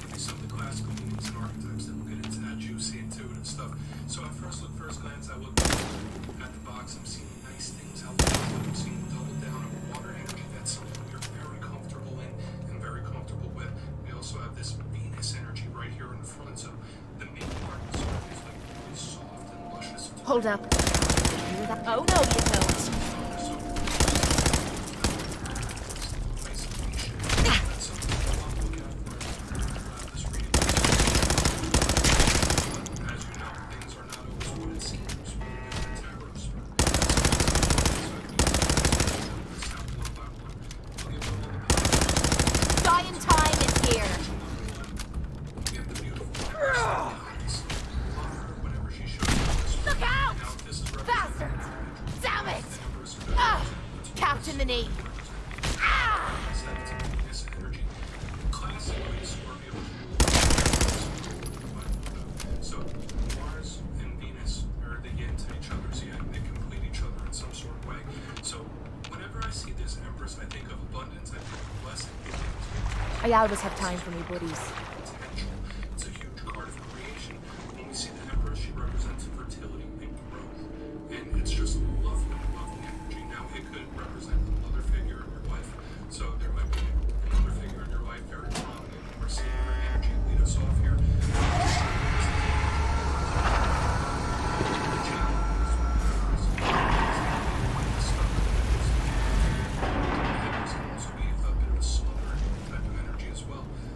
Give me some of the classical meanings and archetypes, then we'll get into that juicy, intuitive stuff. So at first glance, I look at the box. I'm seeing nice things out there. I'm seeing double down on water energy. That's something we are very comfortable in and very comfortable with. We also have this Venus energy right here in the front. So the main part of the sword is like really soft and luscious. Hold up. Oh no, you don't. Dying time is here. Look out! Bastard! Damn it! Ah! Captain the knee. Ah! So Mars and Venus are the yin to each other's yang. They complete each other in some sort of way. So whenever I see this Empress, I think of abundance. I think of blessing. I always have time for me buddies. It's a huge card of creation. When we see the Empress, she represents fertility and growth. And it's just lovely, lovely energy. Now, it could represent a mother figure in your life. So there might be a mother figure in your life very prominent. We're seeing her energy lead us off here.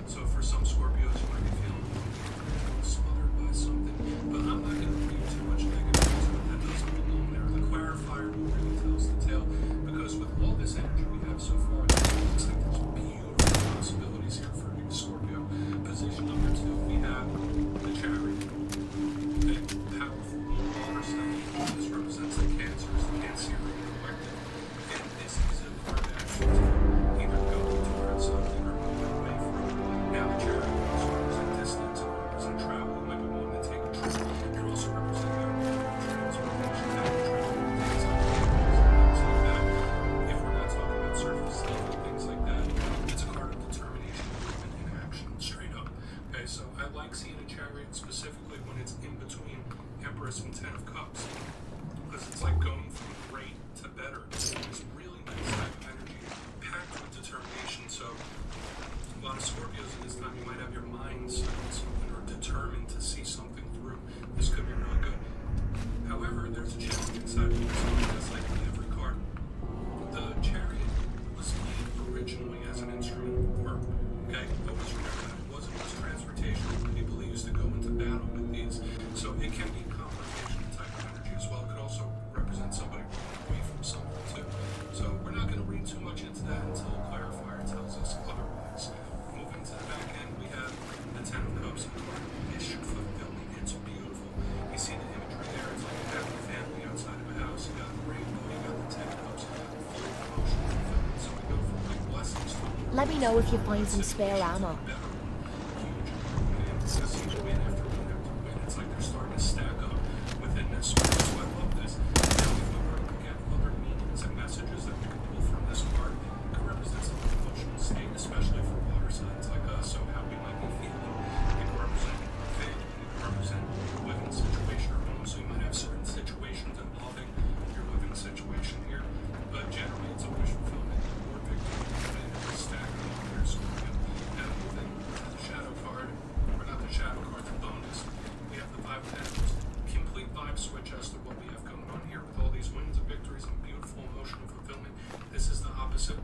So for some Scorpios, you might be feeling smothered by something, but I'm not going to read too much negative into it. That doesn't belong there. The clarifier really tells the tale, because with all this energy we have so far, it looks like there's beautiful possibilities here for you, Scorpio. Position number 2, we have the Chariot, a powerful water sign. This represents the Cancers, the Cancerian collective, and this is a card that actually either go towards something or move away from. Now, the Chariot also represents distance, it represents travel. You might be wanting to take a trip. It also represents transportation, things like that. If we're not talking about surface level, things like that, it's a card of determination, movement, and action, straight up. Okay, so I like seeing a Chariot specifically when it's in between Empress and 10 of Cups, because it's like going from great to better. It's really nice type of energy, packed with determination. So a lot of Scorpios in this time, you might have your mind set on something or determined to see something through. This could be really good. However, there's a challenge inside of this, just like in every card. The Chariot was made originally as an instrument of war. Okay, always remember that. It wasn't just transportation. People used to go into battle with these. So it can be confrontation type of energy as well. It could also represent somebody running away from something too. So we're not going to read too much into that until a clarifier tells us otherwise. Moving to the back end, we have the 10 of Cups and card mission fulfillment. It's beautiful. You see the imagery there. It's like a happy family outside of a house. You got the rainbow, you got the 10 Cups, full of emotional fulfillment. So we go from like blessings to Let me know if you find some spare ammo. it's win after win after win. It's like they're starting to stack up within this one. So I love this. Now, if we were to look at other meanings and messages that we could pull from this card, it could represent some emotional state, especially for water signs like us. So how we might be feeling. It could represent our faith. It could represent your living situation or home. So you might have certain situations involving your living situation here. But generally, it's a wish fulfillment or victory. And it's stacking up here, Scorpio. Now, moving to the shadow card, or not the shadow card, the bonus, we have the 5 of Pentacles. Complete vibe switch as to what we have going on here with all these wins and victories and beautiful emotional fulfillment. This is the opposite.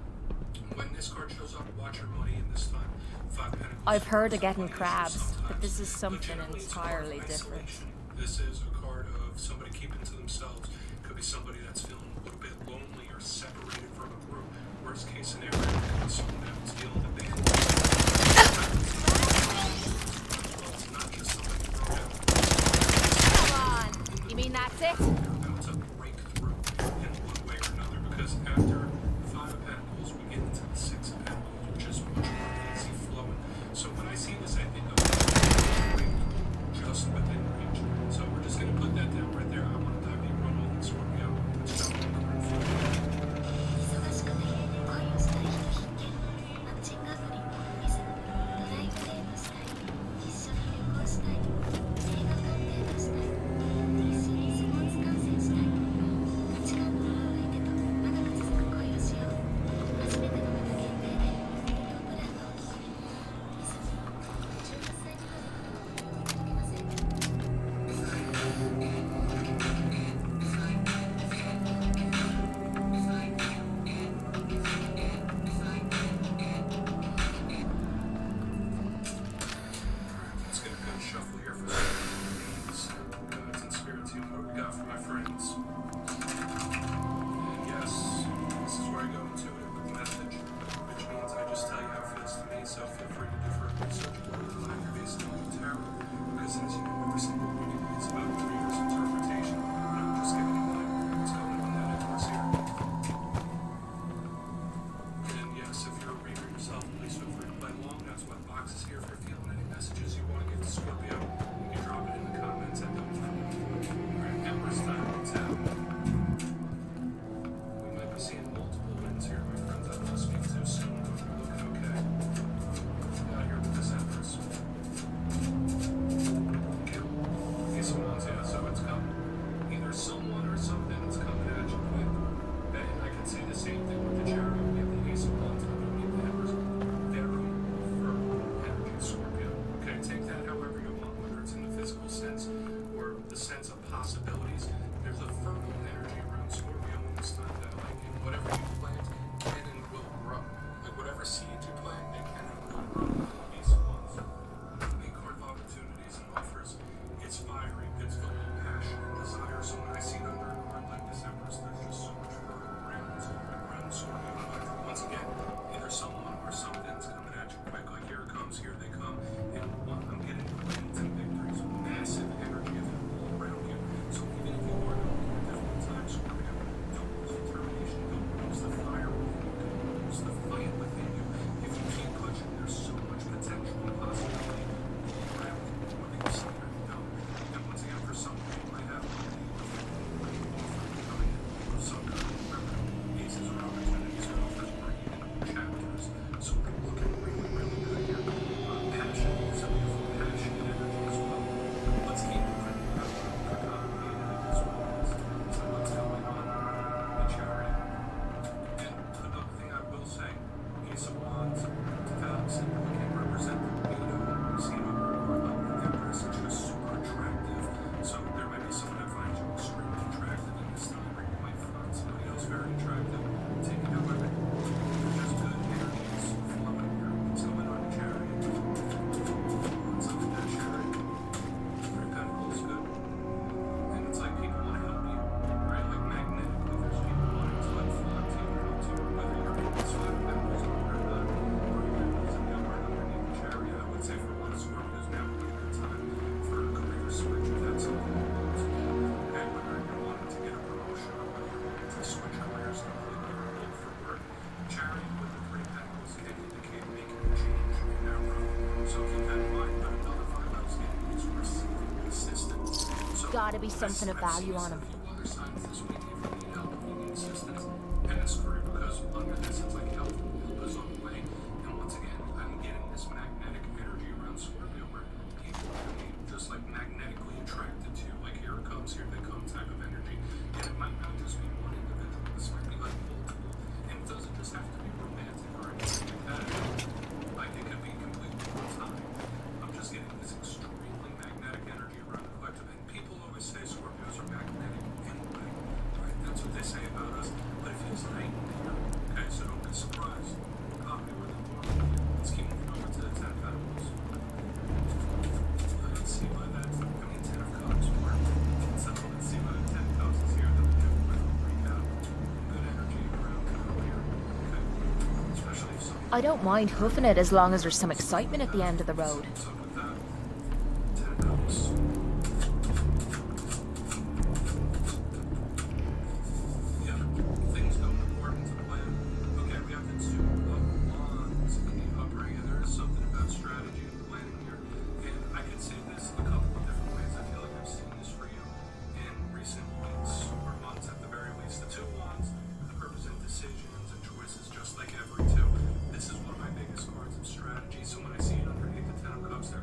When this card shows up, watch your money in this time. 5 Pentacles. I've heard of getting crabs, but this is something entirely different. This is a card of somebody keeping to themselves. Could be somebody that's feeling a little bit lonely or separated from a group. Worst case scenario, it could be someone that was feeling abandoned. It's not just somebody thrown out. Come on! You mean that's it? Now it's a breakthrough in one way or another, because after 5 of Pentacles, we get into it's about the reader's interpretation. I'm just giving you what's going on that endless here. And yes, if you're a reader yourself, please feel free to play along. That's what box is here for. Feeling any messages you want to give to Scorpio, you can drop it in the comments at those from Alright, Emperor's time. What's happening? We might be seeing multiple wins here, my friends. I don't want to speak too soon, but we're looking okay. Out here with this Empress. Ace of Wands, yeah, so it's coming. Either someone or something that's coming at you quick. And I can say the same thing with the Chariot. We have the Ace of Wands and we have the Empress. Very firm energy, Scorpio. Okay, take that however you want, whether it's in the physical sense or the sense of possibilities. There's a fertile energy around Scorpio in this time that, like, whatever you plant can and will grow. Like, whatever seeds you plant, they can and will grow. Ace of Wands. A card of opportunities and offers. It's fiery, it's full of passion and desire. So when I see it under a card like this Empress, there's just so much fertile ground around Scorpio. But once again, either someone or something's coming at you quick. Like, here it comes, here they come. And one, I'm getting wins and victories, massive energy of it all around you. So even if you are going through a difficult time, Scorpio, don't lose determination, don't lose the fire within you, don't lose the fight within you. If you keep pushing, there's so much potential and possibility all around you, whether you see it or you don't. And once again, for some people, you might have money coming in of some kind. Remember, aces are opportunities or offers or even chapters. So we're looking really, really good here. Passion, there's a beautiful passion and energy as well. Let's keep moving. As well as what's going on the Chariot. And another thing I will say, Ace of Wands, Valves, can represent the libido. We see it over the Empress, it's just super attractive. So there might be someone that finds you extremely attractive in this time, or you might find somebody else very attractive. Take it however. There's just good energies flowing here. What's going on the Chariot? What's up with that Chariot? Three Pentacles, good. And it's like people want to help you, right? Like magnetically, there's people wanting to like flock to you or help you, whether you're in this Five of Pentacles or not, or you're using the upper underneath the Chariot. I would say for a lot of Scorpios now would be a good time for a career switch if that's something you want to do. And whether you're wanting to get a promotion or whether you're wanting to switch careers completely or look for work, Chariot with the Three Pentacles can indicate making a change in that road. So keep that in mind. But another vibe I was getting is receiving assistance. So Gotta be something of value on him. a few other signs this week if you need help, if you need assistance, ask for it, because under this it's like help is on the way. And once again, I'm getting this magnetic energy around Scorpio where people are gonna be just like magnetically attracted to you. Like, here it comes, here they come type of energy. And it might not just be one individual, this might be like multiple. And it doesn't just have to be romantic or anything like that. Like, it could be completely platonic. I'm just getting this extremely magnetic energy around the collective. And people always say Scorpios are magnetic anyway, right? That's what they say about us. But it feels right here. Okay, so don't be surprised. Copy where they are. Let's keep moving over to the Ten of Pentacles. Let's see why that's, I mean, Ten of Cups work. So let's see why the Ten of Cups is here. Then we do a little recap. Good energy around here. Okay. Especially if someone I don't mind hoofing it as long as there's some excitement at the end of the road. what's up with that. Ten of Cups. Yeah, things going according to plan. Okay, we have the Two of Wands in the upper hand. There is something about strategy and planning here. And I could say this a couple of different ways. I feel like I've seen this for you in recent weeks or months at the very least. The Two of Wands represent decisions and choices just like every two. This is one of my biggest cards of strategy. So when I see it underneath the Ten of Cups, there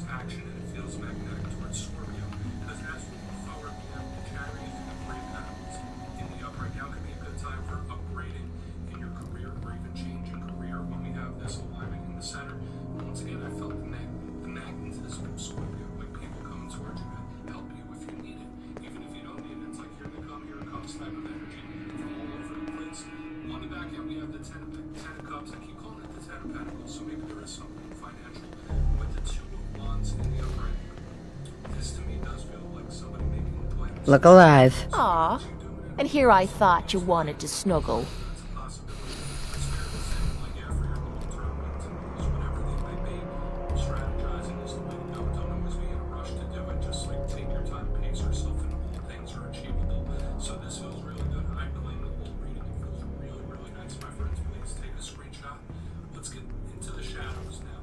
attraction and it feels magnetic towards Scorpio. Because as we move forward, we have the Chariot and the Great Pentacles in the upright. Now could be a good time for upgrading in your career or even changing career when we have this alignment in the center. Once again, I felt the magnetism of Scorpio, like people coming towards you to help you if you need it. Even if you don't need it, it's like here they come, here it comes type of energy from all over the place. On the back end, we have the Ten of Cups. I keep calling it the Ten of Pentacles, so maybe there is something financial. With the Two of Wands in the upright, this to me does feel like somebody making plans. Look alive. Aw. And here I thought you wanted to snuggle. Strategizing is the way to go. Don't always be in a rush to do it. Just like take your time, pace yourself, and all things are achievable. So this feels really good. I claim the whole reading. It feels really, really nice, my friends. Please take a screenshot. Let's get into the shadows now.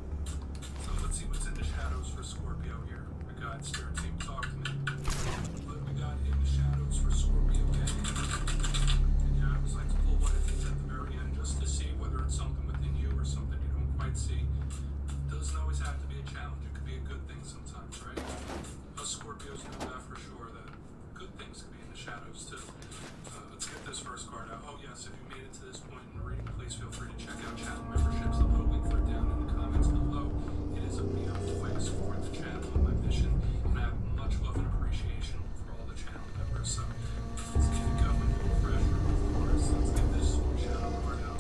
So let's see what's in the shadows for Scorpio here. My God, Spirit Team, talk to me. What we got in the shadows for Scorpio? And yeah, I always like to pull one of these at the very end just to see whether it's something within you or something you don't quite see. Doesn't always have to be a challenge. It could be a good thing sometimes, right? Us Scorpios know that for sure, that good things can be in the shadows too. Let's get this first card out. Oh yes, if you made it to this point in the reading, please feel free to check out channel memberships. I'll put a link for it down in the comments below. It is a beautiful way to support the channel and my mission, and I have much love and appreciation for all the channel members. So let's get it going. Fresher, of course. Let's get this shadow card out.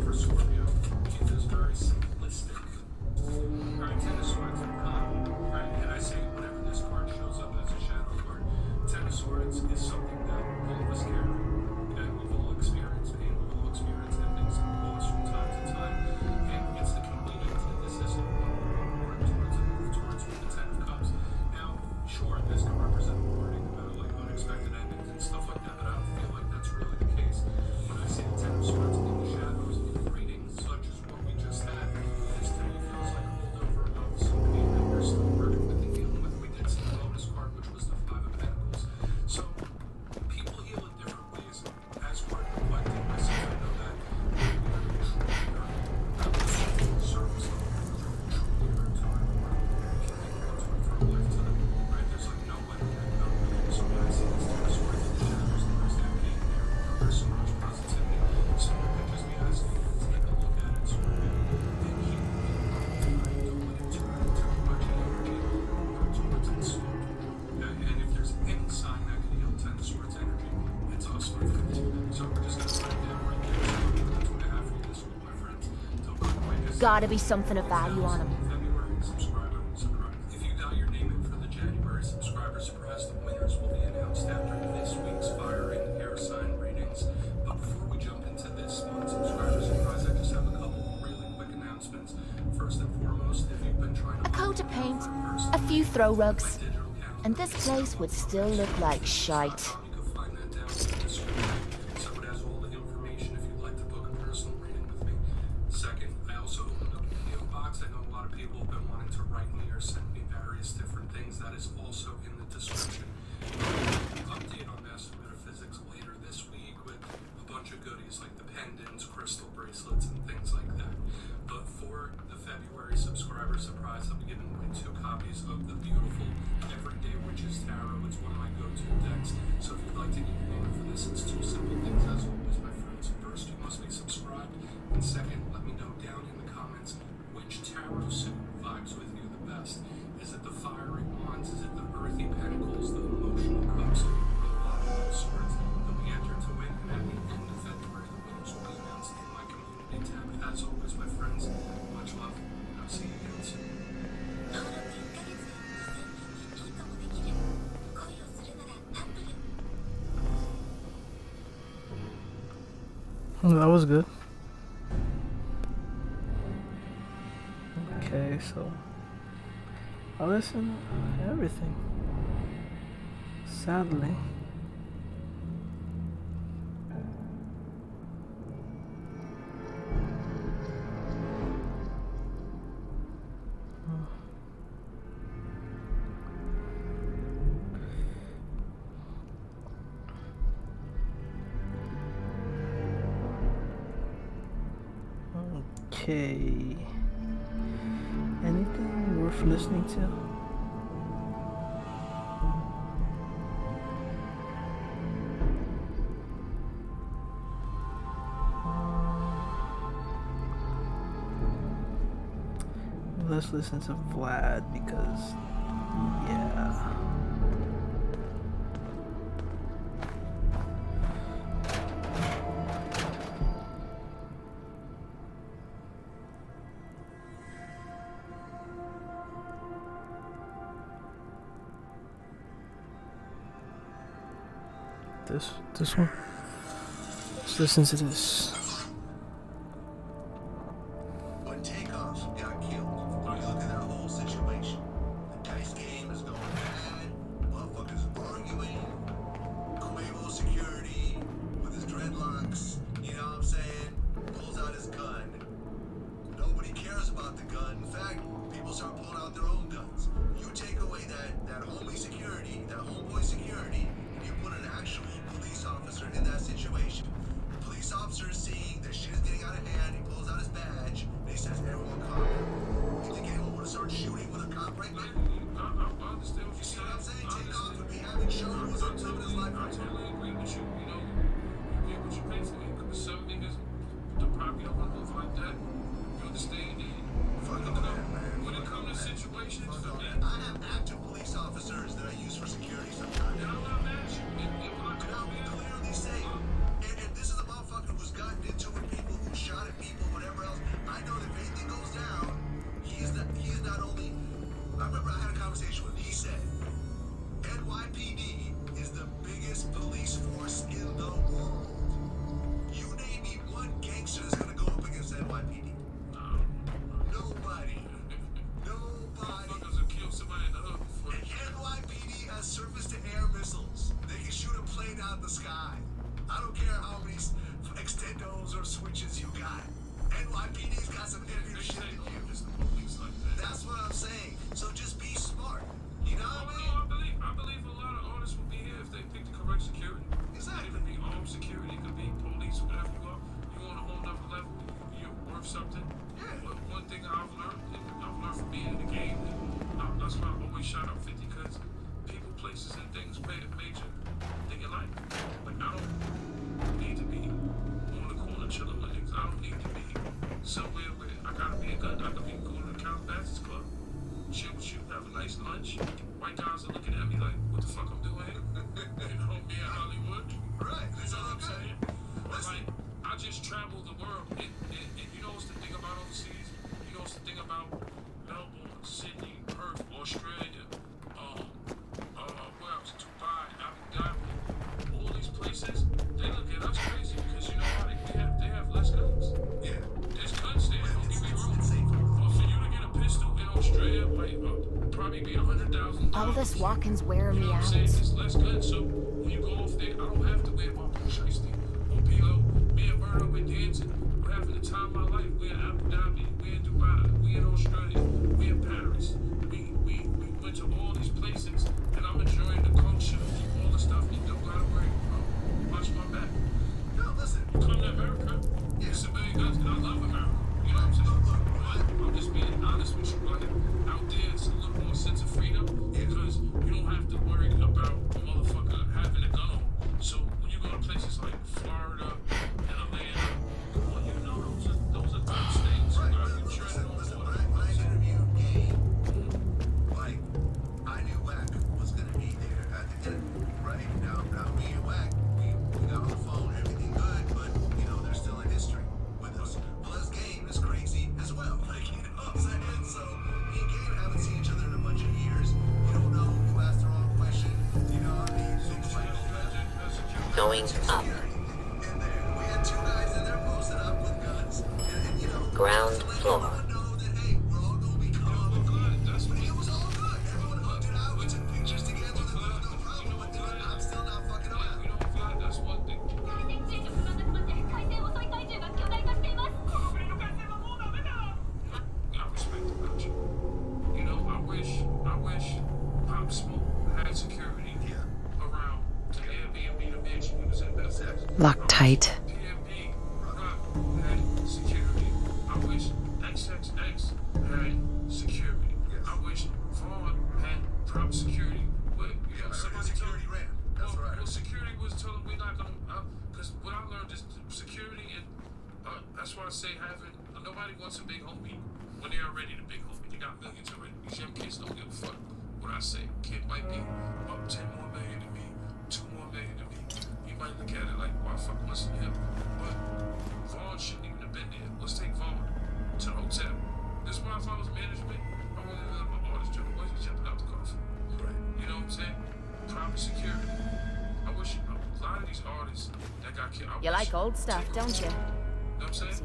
For Scorpio, keep this very simplistic. Alright, Ten of Swords and Con. Right, and I say whenever this card shows up as a shadow card, Ten of Swords is something that all of us carry. Okay, we've all experienced pain, we've all experienced things and loss from time to time. And it's the complete entity. This isn't one we're working towards and move towards with the Ten of Cups. Now, sure, this can represent a warning about like unexpected endings and stuff like that, but I don't feel like that's really the case. When I say the Ten of Swords in the shadows, such as what we just had, this to me feels like a holdover of some pain that we're still working with and dealing with. We did see the bonus card, which was the Five of Pentacles. So, people heal in different ways. As part of reflecting myself, I know that surface level, truly hurt time, or it can hang on to it for a lifetime. Right? There's like no way to let go. So when I see this Ten of Swords in the shadows, there's that pain there. There's so much positivity. So it could just be asking you to take a look at it, sort of, and heal it. Don't let it turn into too much energy. Work towards it slowly. And if there's any sign that can heal Ten of Swords energy, it's us, my friends. So we're just gonna write it down right there. So that's what I have for you this week, my friends. Don't go away. Gotta be something of value on him. February subscriber surprise. If you got your name in for the January subscriber surprise, the winners will be announced after this week's fire and air sign readings. But before we jump into this month's subscriber surprise, I just have a couple really quick announcements. First and foremost, if you've been trying to A coat of paint, a few throw rugs, and this place would still look like shite. you can find that down in the description. So it has all the information if you'd like to book a personal reading with me. Second, I also opened up a PO box. I know a lot of people have been wanting to write me or send me various different things. That is also in the description. Update on Master Metaphysics later this week with a bunch of goodies like the pendants, crystal bracelets, and things like that. But for the February subscriber surprise, I'll be giving away 2 copies of the beautiful Everyday Witches Tarot. It's one of my go-to decks. So if you'd like to get your name in for this, it's 2 simple things as always, my friends. First, you must be subscribed. And second, let me know down in the comments which tarot suit vibes with you the best. Is it the Fiery Wands? Is it the Earthy Pentacles? The Emotional Cups? Or the Lot of Those Swords? They'll be entered to win. And at the end of February, the winners will be announced in my community tab. As always, my friends, much love. I'll see you again soon. That was good. Okay, so I listen to everything. Sadly. Okay. Anything worth listening to. Let's listen to Vlad because, yeah. This one. Let's listen to this. When Takeoff got killed, when you look at that whole situation, the dice game is going bad, motherfuckers arguing, Quavo security with his dreadlocks, you know what I'm saying, pulls out his gun. Nobody cares about the gun. In fact, people start pulling out their own guns. You take away that homie security, that homeboy security, and you put an actual police officer in that situation. The police officer is seeing that shit is getting out of hand. He pulls out his badge and he says, "Everyone calm down." You think anyone would start shooting with a cop right now? I understand what You you're see saying. what I'm saying? Takeoff would be having shows on top of his life I right now. totally agree with you. You know, you get what you pay for. Because some niggas, the probably don't want to move like that. You understand? When it comes to situations, I have active police officers that I use for security sometimes. And I'm not mad at you. And I will clearly say, and this is a motherfucker who's gotten into it with people, who shot at people, whatever else. I know that if anything goes down, he is not only. I remember I had a conversation with him. He said, NYPD is the biggest police force in the world. You name me one gangster that's gonna go up against NYPD. Nobody. motherfuckers will kill somebody in the hood before. The NYPD has surface-to-air missiles. They can shoot a plane out of the sky. I don't care how many extendos or switches you got. NYPD's got some heavier shit than you. That's what I'm saying. So just be smart. You know what I mean? I believe a lot of artists will be here if they pick the correct security. Exactly. It could be armed security, it could be police, whatever you are. You on a whole nother level, you're worth something. Yeah. But one thing I've learned from being in the game, that's why I always shout out 50, because people, places, and things play a major thing in life. Like, I don't need to be on the corner chilling with niggas. I don't need to be somewhere where I gotta be a gun. I could be going to the Count Bastards Club, chill with you, have a nice lunch. White guys are looking at me like, what the fuck I'm doing here? You know, me in Hollywood. Right. You know what I'm saying? But like, I just travel the world, and you know what's the thing about overseas? You know what's the thing about Melbourne, Sydney, Perth, Australia, where else? Dubai, Abu Dhabi, all these places, they look at us crazy because you know why? They have less guns. Yeah. There's guns there, don't get me wrong. But for you to get a pistol in Australia, might probably be $100,000. All this walking's wearing me out. It's less guns, so when you go off there, I don't have to wear my shiesty or PO. Me and Murder, we're dancing. We're having the time of my life. We're in Abu Dhabi, we're in Dubai, we're in Australia, we're in Paris. We went to all these places, and I'm enjoying the culture, all the stuff you don't gotta worry about. Watch my back. No, listen. Come to America, it's a million guns, and I love America. You know what I'm saying? But I'm just being honest with you. Like, out there, it's a little more sense of freedom, because you don't have to worry about a motherfucker having a gun on. So when you go to places like Florida and Atlanta, come on, you know those are good states. Right. You Listen, tread on when water. I interviewed Gabe, like, I knew Wack was gonna be there at the interview, right? Now me and Wack, we got on the phone, everything good, but you know, there's still a history with us. Plus, Gabe is crazy as well. Like, you know what I'm saying? So me and Gabe haven't seen each other in a bunch of years. You don't know who asked the wrong question. You know what I mean? Things like that. Going up. And there, we had two guys in there posted up with guns. And you know, Ground floor. know that, hey, we're all gonna be calm. But it was all good. Everyone hugged it out. We took pictures together. There was no problem. But then I'm still not fucking around. You know, Vlad, that's one thing. I respect about you. You know, I wish Pop Smoke had security around the Airbnb, the mansion he was in. Locked tight. PMP had security. I wish XXX had security. I wish private security. But you know, somebody told me. Well, security was telling we not gonna. Because what I learned is security, and that's why I say having nobody wants a big homie when they're already the big homie. They got millions already. These young kids don't give a fuck what I say. Kid might be up 10 more million than me, 2 more million than me. You might look at it like, why fuck listen to him? But Vaughn shouldn't even have been there. Let's take Vaughn to the hotel. This is why if I was management, I wouldn't have let my artist do the way he's jumping out the coffin. Right. You know what I'm saying? Private security. I wish a lot of these artists that got killed. You like old stuff, don't you? You know what I'm saying?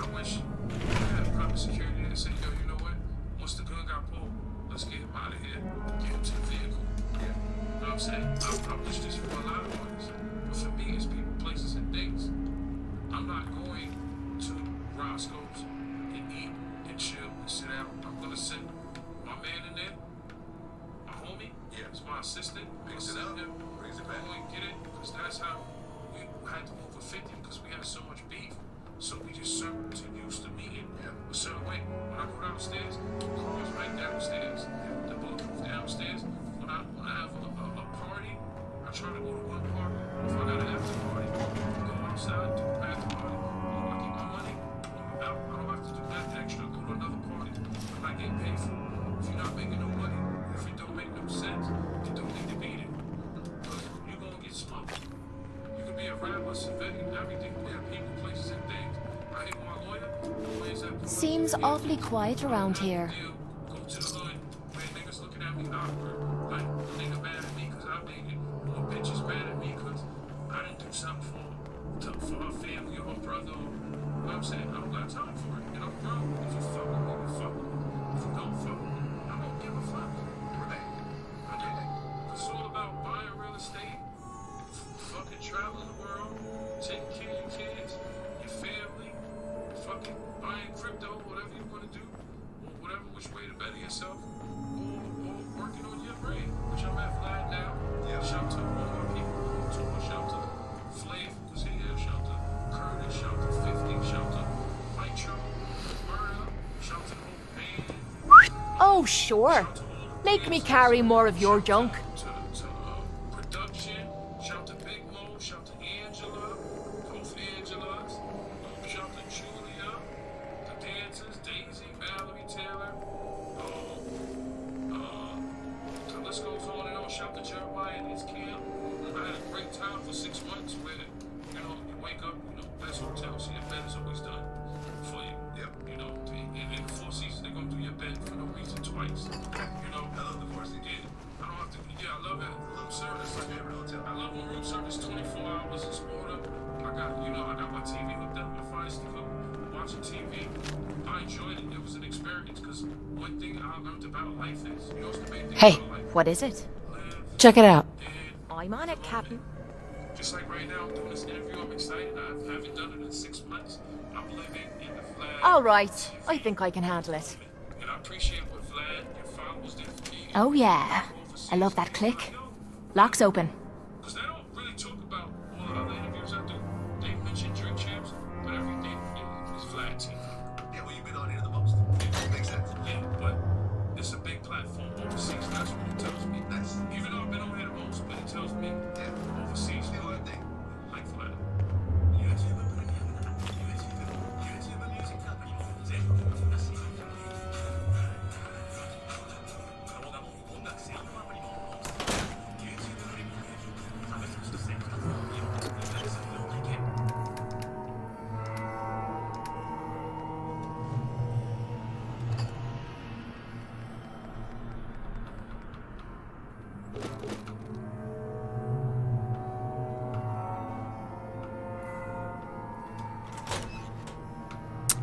I wish I had private security and say, yo, you know what? Once the gun got pulled, let's get him out of here. Get him to the vehicle. Yeah. You know what I'm saying? I wish this for a lot of artists. But for me, it's people, places, and things. I'm not going to Roscoe's and eat and chill and sit out. I'm going to send my man in there, my homie. Yeah. It's my assistant. Brings it up. Brings it back. I'm going to get it because that's how we had to move with 50 because we had so much beef. So we just served to used to meeting a certain way. When I go downstairs, the car's right downstairs. The Bluetooth downstairs. When I have a party, I try to go to one party. If I gotta have a party, I go outside, do the bathroom party. If I get my money, I don't have to do that extra. Go to another party. I'm not getting paid for it. If you're not making no money, if it don't make no sense, you don't need to be there. Because you're gonna get smoked. You can be a rapper, civilian, everything. There are people, places, and things. I hate my lawyer. Seems awfully quiet around here. Go to the hood where niggas looking at me awkward. Like, a nigga mad at me because I'm dating. Or a bitch is mad at me because I didn't do something for her family or her brother. You know what I'm saying? I don't got time for it. And I'm grown. If you fuck with me, you fuck with me. If you don't fuck with me, I don't give a fuck. Right. I do. It's all about buying real estate, fucking traveling the world, taking care of your kids, your family, fucking buying crypto, whatever you want to do, or whatever which way to better yourself, or working on your brain, which I'm at Vlad now. Yeah. Shout to all my people. Shout to Flav, who's here. Shout to Curtis. Shout to 50. Shout to Nitro. Murder. Shout to the whole band. Oh, sure. Make me carry more of your junk. Production. Shout to Big Mo. Shout to Angela. Both Angelas. Shout to Julia. The dancers. Daisy. Mallory Taylor. The list goes on and on. Shout to Jeremiah and his camp. I had a great time for 6 months where, you know, you wake up, you know, best hotel, so your bed is always done for you. Yep. You know, in the Four Seasons, they're going to do your bed for no reason twice. You know, I love the Four Seasons. Yeah, I don't have to, I love it. Room service. My favorite hotel. I love when room service 24 hours is order. I got my TV hooked up, my Fire Stick up, watching TV. I enjoyed it. It was an experience because one thing I learned about life is, you know, it's the main thing Hey, about life. what is it? Check it out. I'm on it, Captain. Just like right now, I'm doing this interview. I'm excited. I haven't done it in 6 months. I'm living in the Vlad. All right. I think I can handle it. And I appreciate what Vlad, your followers did for me. Oh, yeah. I love that click. Lock's open. Because they don't really talk about all the other interviews I do. They mention Drink Champs, but everything is Vlad TV. Yeah, well, you've been on here the most. Makes sense. Yeah, but it's a big platform overseas. That's what it tells me. Nice. Even though I've been on here the most, but it tells me overseas. The other thing, like Vlad.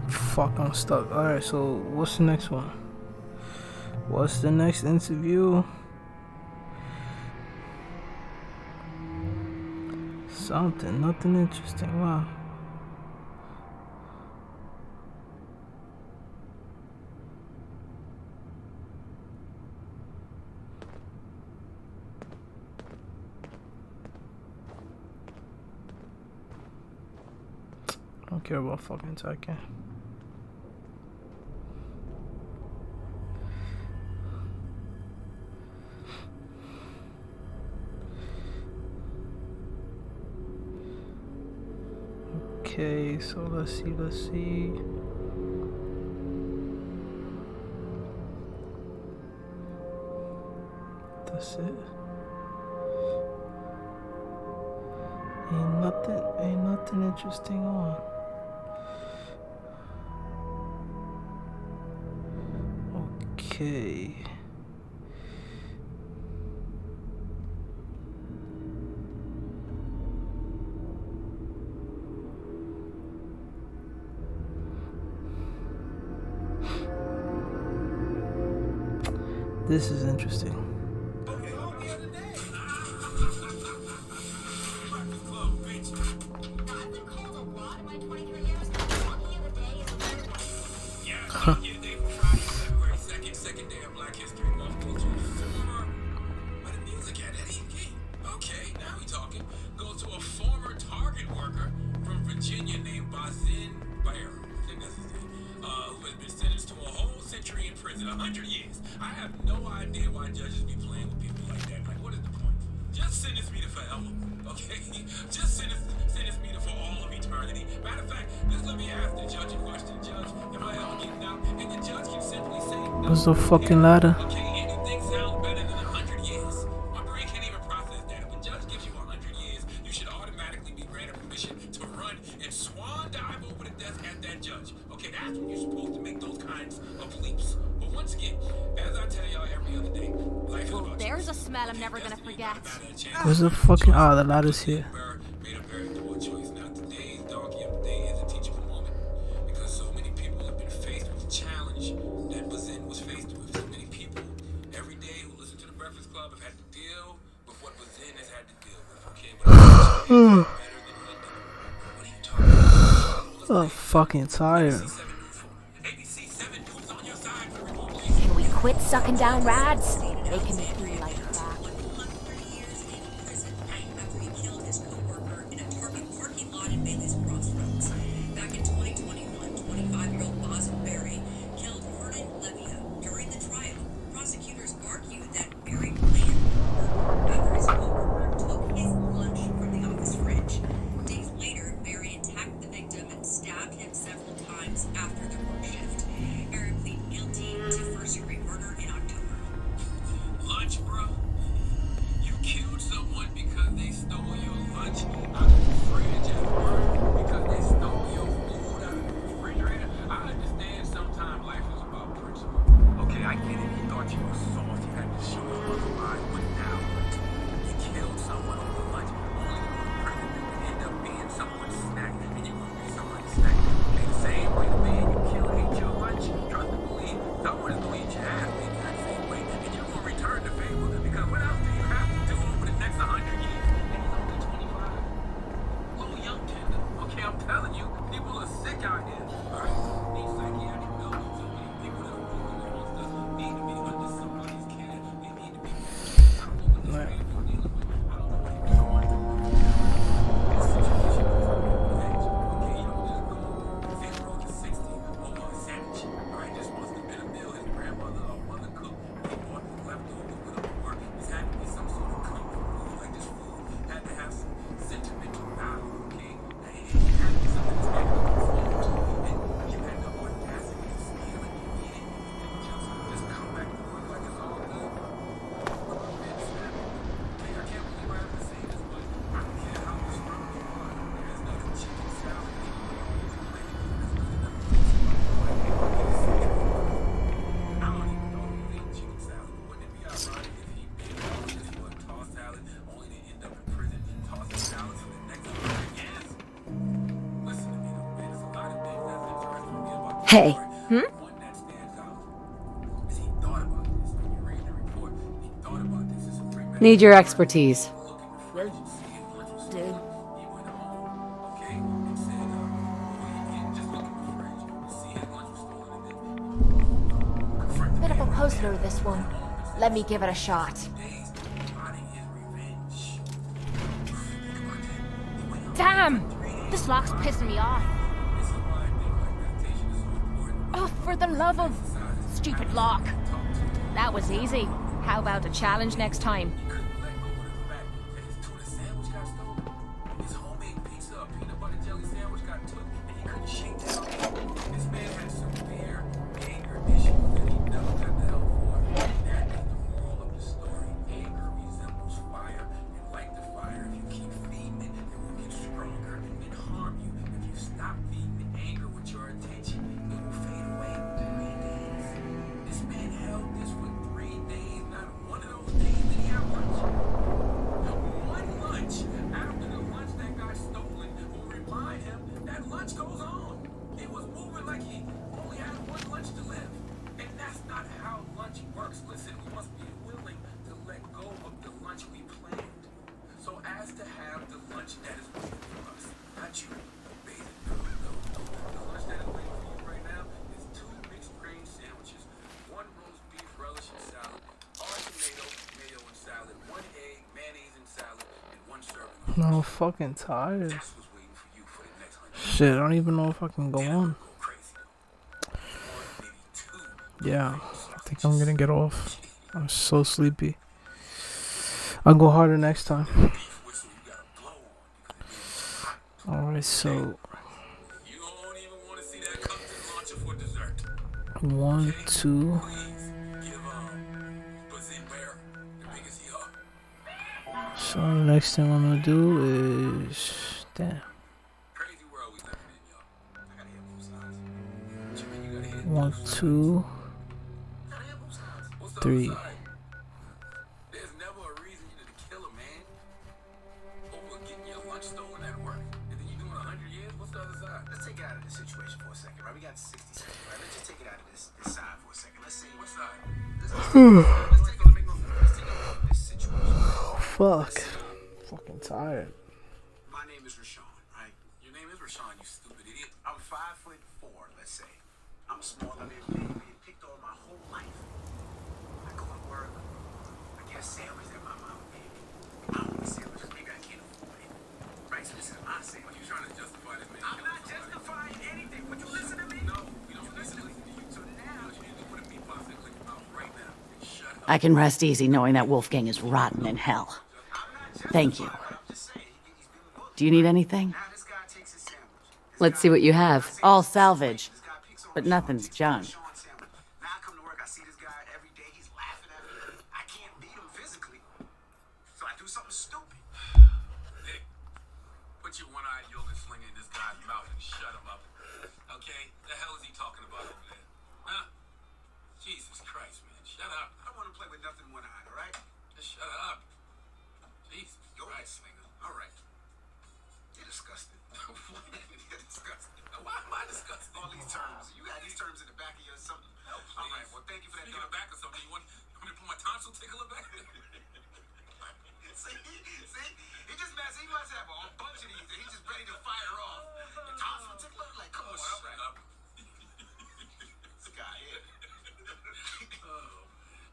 Fuck, I'm stuck. Alright, so what's the next one? What's the next interview? Something, nothing interesting. Wow. I don't care about fucking talking. Okay, so let's see. That's it. Ain't nothing interesting on. Okay. This is interesting. Huh. Okay, now we talking. Go to a former Target worker from Virginia named Bazin Bayer. I think that's his name. Who has been sentenced to a whole century in prison, 100 years. I have no idea why judges be playing with people like that. Like, what is the point? Just sentence me to forever, okay? Just sentence me to for all of eternity. Matter of fact, just let me ask the judge a question. Judge, am I ever getting out? And the judge can simply say, no. What's the fucking ladder? Okay, anything sounds better than 100 years. My brain can't even process that. If a judge gives you 100 years, you should automatically be granted permission to run and swan dive over the desk at that judge. Okay, that's when you're supposed to make those kinds of leaps. But once again, as I tell y'all every other day, life is about There's a smell I'm never gonna forget. Where's the fucking the ladder's here. made a very poor choice. Now today's donkey of the day is a teachable moment because so many people have been faced with the challenge that Bazin was faced with. So many people every day who listen to the Breakfast Club have had to deal with what Bazin has had to deal with. Okay, but I'm fucking tired. Can we quit sucking down rads? They can be like that. Back in 2021, 25-year-old Basil Berry killed Vernon Levia. During the trial, prosecutors argued that Berry planned after his co-worker took his lunch from the office fridge. Days later, Berry attacked the victim and stabbed him several times after the work shift. Berry pleaded guilty to first-degree murder in October. lunch, bro? You killed someone because they stole your lunch out of the fridge at work because they stole your food out of the refrigerator. I understand sometimes life is about principle. Okay, I get it. You thought you were soft. You had to show your otherwise, but now you killed someone over lunch only to go to prison and end up being someone's snack, and you're gonna be someone's snack. Hey, the same way the man you killed ate your lunch. Trust and believe, someone is gonna eat your ass the exact same way, and you're gonna return the favor because what else do you have to do over the next 100 years? And he's only 25. Little young tender. Okay, I'm telling you, people are sick out here. Alright? Need psychiatric help. So many people that are broken and stuff need to be under somebody's care. They need to be. I don't know what this man is dealing with. I don't know what he's doing. This situation is revenge. Okay, you don't just go 0 to 60 over a sandwich. Alright, this must have been a meal his grandmother or mother cooked. He bought the leftovers with him to work. This had to be some sort of comfort food. Like this food had to have some sentimental value, okay? And it had to be something that's going to go forward to. And you had the audacity to steal it, eat it, and just come back to work like it's all good. What about Ben Snap? Okay, I can't believe I have to say this, but I don't care how strong you are. There's nothing chicken salad anyway on this plate. There's good enough to make somebody like him get a cigarette. I don't even know if he ate chicken salad, but wouldn't it be ironic if he made all of this for a tossed salad, only to end up in prison tossing salads for the next 100 years? Listen to me, though, man. There's a lot of things that's interesting to me about this Hey. story. One that stands out is he thought about this. When you read the report, he thought about this as a premeditated Need your expertise. Dude. Bit of a puzzler, this one. Let me give it a shot. Damn! This lock's pissing me off. Oh, for the love of... Stupid lock. That was easy. How about a challenge next time? His homemade pizza, a peanut butter jelly sandwich got I'm fucking tired. Shit, I don't even know if I can go on. Yeah, I think I'm gonna get off. I'm so sleepy. I'll go harder next time. Alright, so 1, 2. So the next thing I'm gonna do is damn. 1, 2, 3. Fuck. Fucking tired. My name is Rashawn, right? Your name is Rashawn, you stupid idiot. I'm 5'4", let's say. I'm small, I've been picked on my whole life. I go to work, I get a sandwich that my mom made me. I don't want a sandwich, maybe I can't afford it. Right, so this is my sandwich. Are you trying to justify this, man? I'm not justifying anything. Would you listen to me? No, you don't listen to you. So now, you need to put a beatbox in your mouth right now. Shut up. I can rest easy knowing that Wolfgang is rotten in hell. Thank you. Do you need anything? Let's see what you have. All salvage, but nothing's junk. Put your one-eyed yoga slinger in this guy's mouth and shut him up. Okay? The hell is he talking about over there? Huh? Jesus Christ, man. Shut up. I don't want to play with nothing one-eyed, all right? Just shut up. Jesus Christ, slinger. All right. You're disgusting. You're disgusting. Why am I disgusted? All these terms. You got these terms in the back of your something. All right. Well, thank you for that. Speaking of back or something, you want me to put my tonsil tickler back? See? He just messed. He must have a bunch of these that he's just ready to fire off. The tonsil tickler? Like, come on, shut up. This guy here.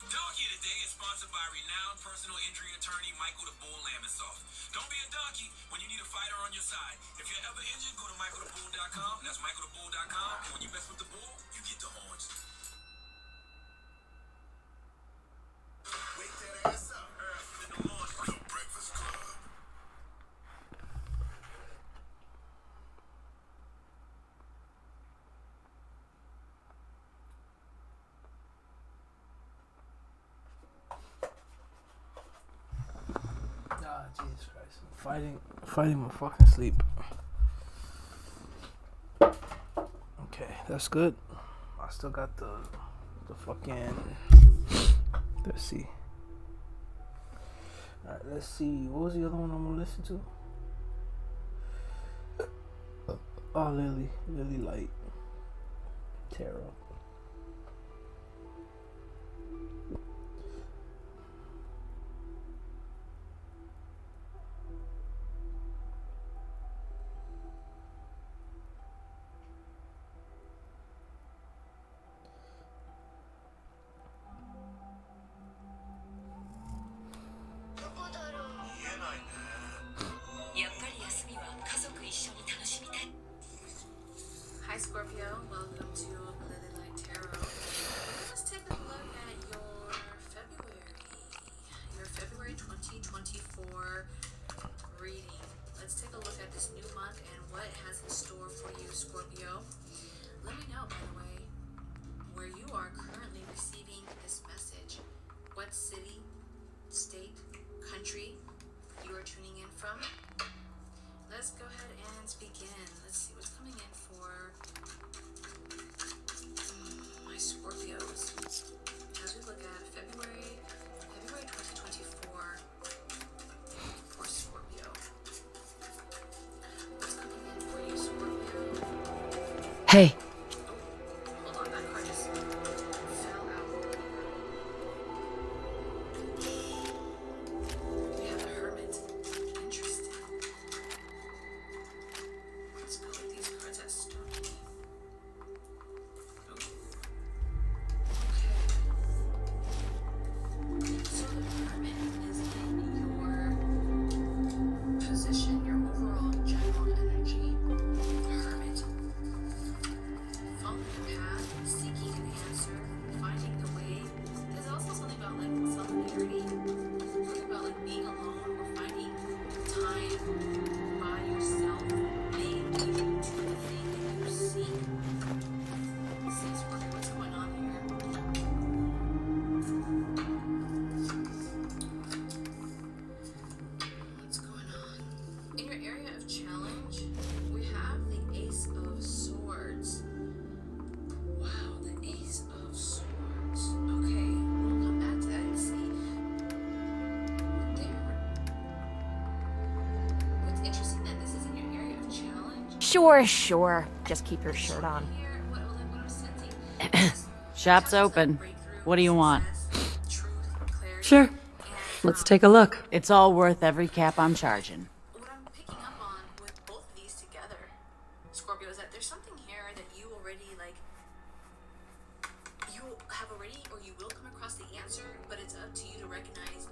Donkey Today is sponsored by renowned personal injury attorney Michael the Bull Lamonsoff. Don't be a donkey when you need a fighter on your side. If you're ever injured, go to michaelthebull.com. That's michaelthebull.com. And when you mess with the bull, you get the horns. Wake that ass up. In the morning. Breakfast Club. Jesus Christ. I'm fighting my fucking sleep. Okay, that's good. I still got the fucking, let's see. Alright, let's see. What was the other one I'm gonna listen to? Oh, Lily Light. Tarot. Hi Scorpio, welcome to Lily Light Tarot. Let's take a look at your February 2024 reading. Let's take a look at this new month and what it has in store for you, Scorpio. Let me know, by the way, where you are currently receiving this message. What city, state, country you are tuning in from. Let's go ahead and begin. Let's see what's coming in for my Scorpios as we look at February 2024 for Scorpio. What's coming in for you, Scorpio? Hey. Hold on, that card just fell out. We have the Hermit. Interesting. Let's go with these cards at start. So the Hermit is in your position. Sure. Just keep your shirt on. Shop's open. What do you want? Sure. Let's take a look. It's all worth every cap I'm charging. What I'm picking up on with both of these together, Scorpio, is that there's something here that you already, like, you have already, or you will come across the answer, but it's up to you to recognize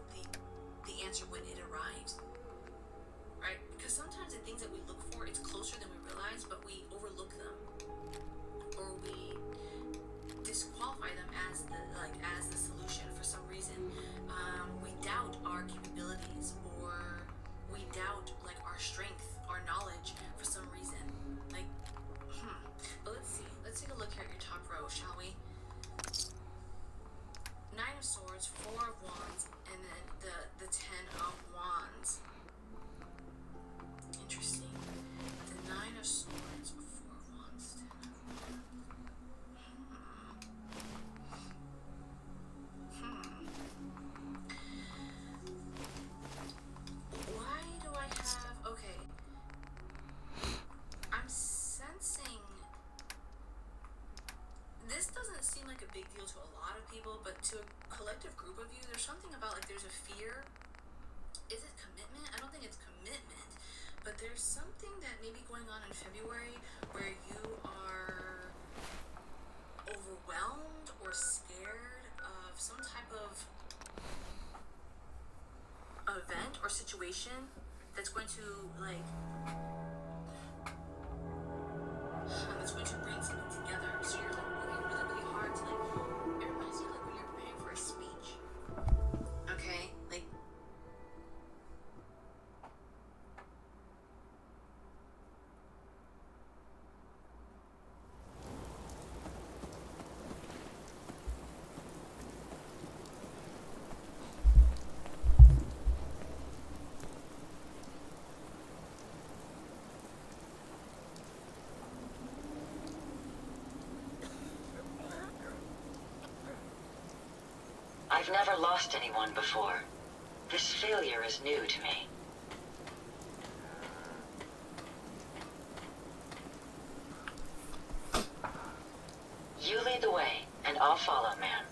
the answer when it arrives. Right? Because sometimes the things that we look for, it's closer than we realize, but we overlook them. Or we disqualify them as the solution for some reason. We doubt our capabilities, or we doubt like our strength, our knowledge for some reason. Like, but let's see. Let's take a look here at your top row, shall we? 9 of Swords, 4 of Wands, and then the 10 of Wands. Interesting. The 9 of Swords, 4 of Wands, 10 of Wands. Why do I have... Okay. I'm sensing... This doesn't seem like a big deal to a lot of people, but to a collective group of you, there's something about, like, there's a fear. Is it commitment? I don't think it's commitment, but there's something that may be going on in February where you are overwhelmed or scared of some type of event or situation that's going to, like, that's going to bring something together. So you're, like, working really, really hard to, like, it reminds you, like, when you're preparing for a speech. Okay? Like, I've never lost anyone before. This failure is new to me. You lead the way, and I'll follow, man.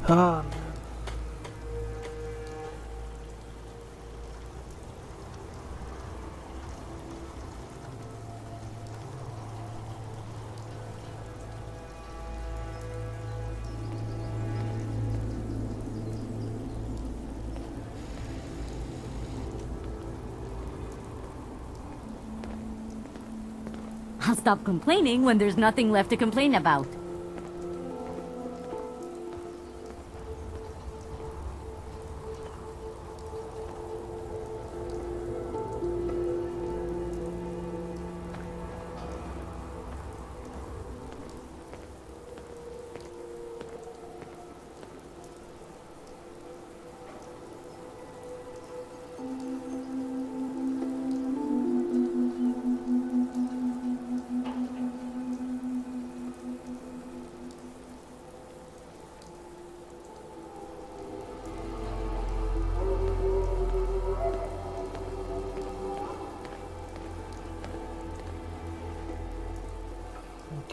Ah, I'll stop complaining when there's nothing left to complain about.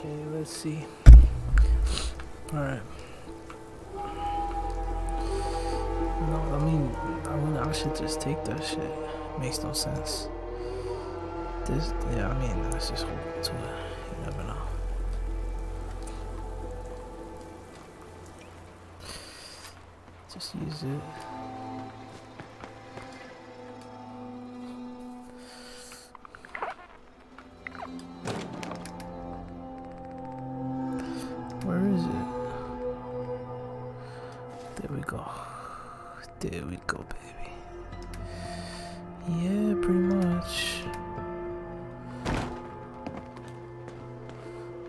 okay, let's see. Alright. No, I should just take that shit. Makes no sense. Let's just hold on to it. You never know. Just use it. Where is it? There we go. There we go, baby. Yeah, pretty much.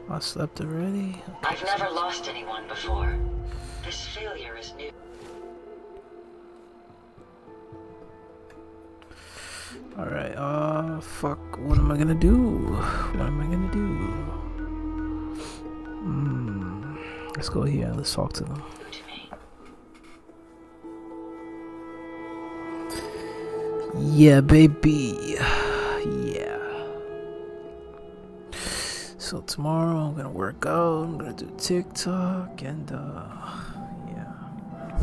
I slept already. Okay. I've never lost anyone before. This failure is new. Alright, fuck, what am I gonna do? Let's go here and let's talk to them. Yeah, baby. Yeah. So tomorrow I'm gonna work out, I'm gonna do TikTok, and yeah.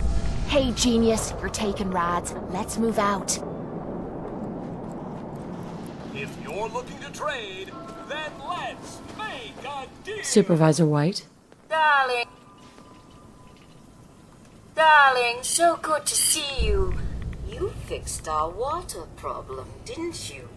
Hey, genius, you're taking rads. Let's move out. If you're looking to trade, then let's make a deal. Supervisor White? Darling. Darling, so good to see you. You fixed our water problem, didn't you?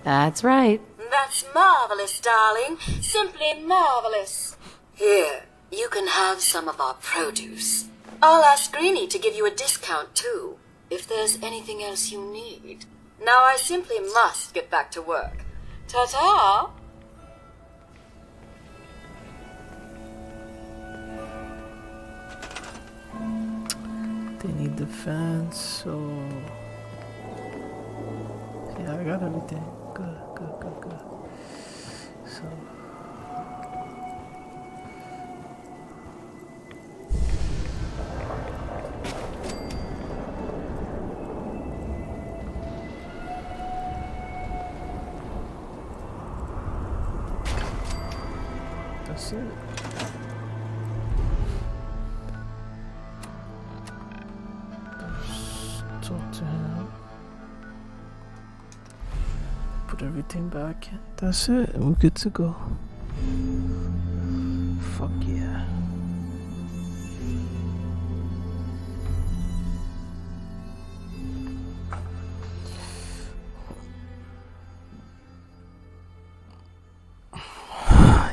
That's right. That's marvelous, darling. Simply marvelous. Here, you can have some of our produce. I'll ask Greenie to give you a discount, too, if there's anything else you need. Now I simply must get back to work. Ta-ta! They need defense, so yeah, I got everything. Good. So that's it. Talk to him. Put everything back in. That's it. We're good to go. Fuck yeah.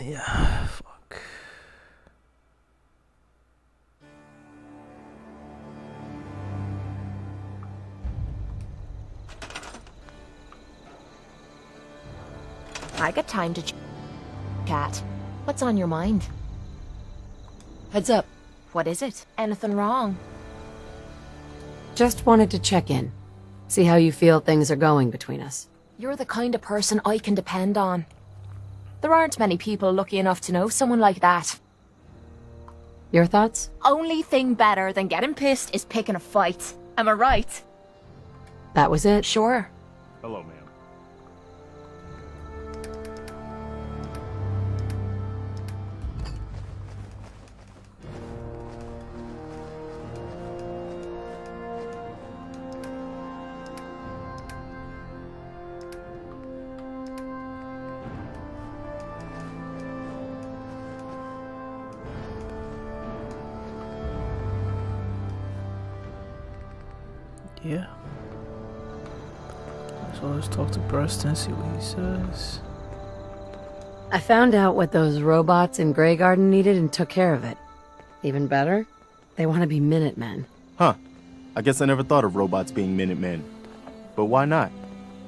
Yeah, fuck. I got time to chat. What's on your mind? Heads up. What is it? Anything wrong? Just wanted to check in. See how you feel things are going between us. You're the kind of person I can depend on. There aren't many people lucky enough to know someone like that. Your thoughts? Only thing better than getting pissed is picking a fight. Am I right? That was it? Sure. Hello, ma'am. Yeah. So let's talk to Preston, see what he says. I found out what those robots in Grey Garden needed and took care of it. Even better, they want to be Minutemen. Huh. I guess I never thought of robots being Minutemen. But why not?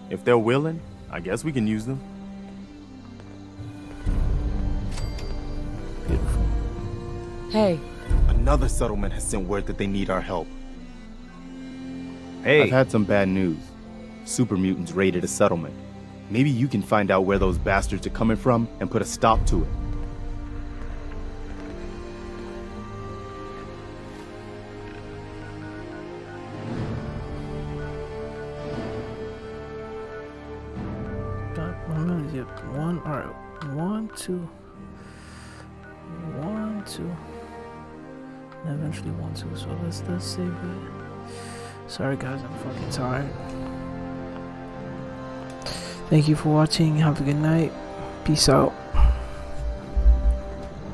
If they're willing, I guess we can use them. Beautiful. Hey. Another settlement has sent word that they need our help. Hey. I've had some bad news. Super mutants raided a settlement. Maybe you can find out where those bastards are coming from and put a stop to it. One, alright. 1, 2. 1, 2. and eventually want to. So let's save it. Sorry guys, I'm fucking tired. Thank you for watching. Have a good night. Peace out.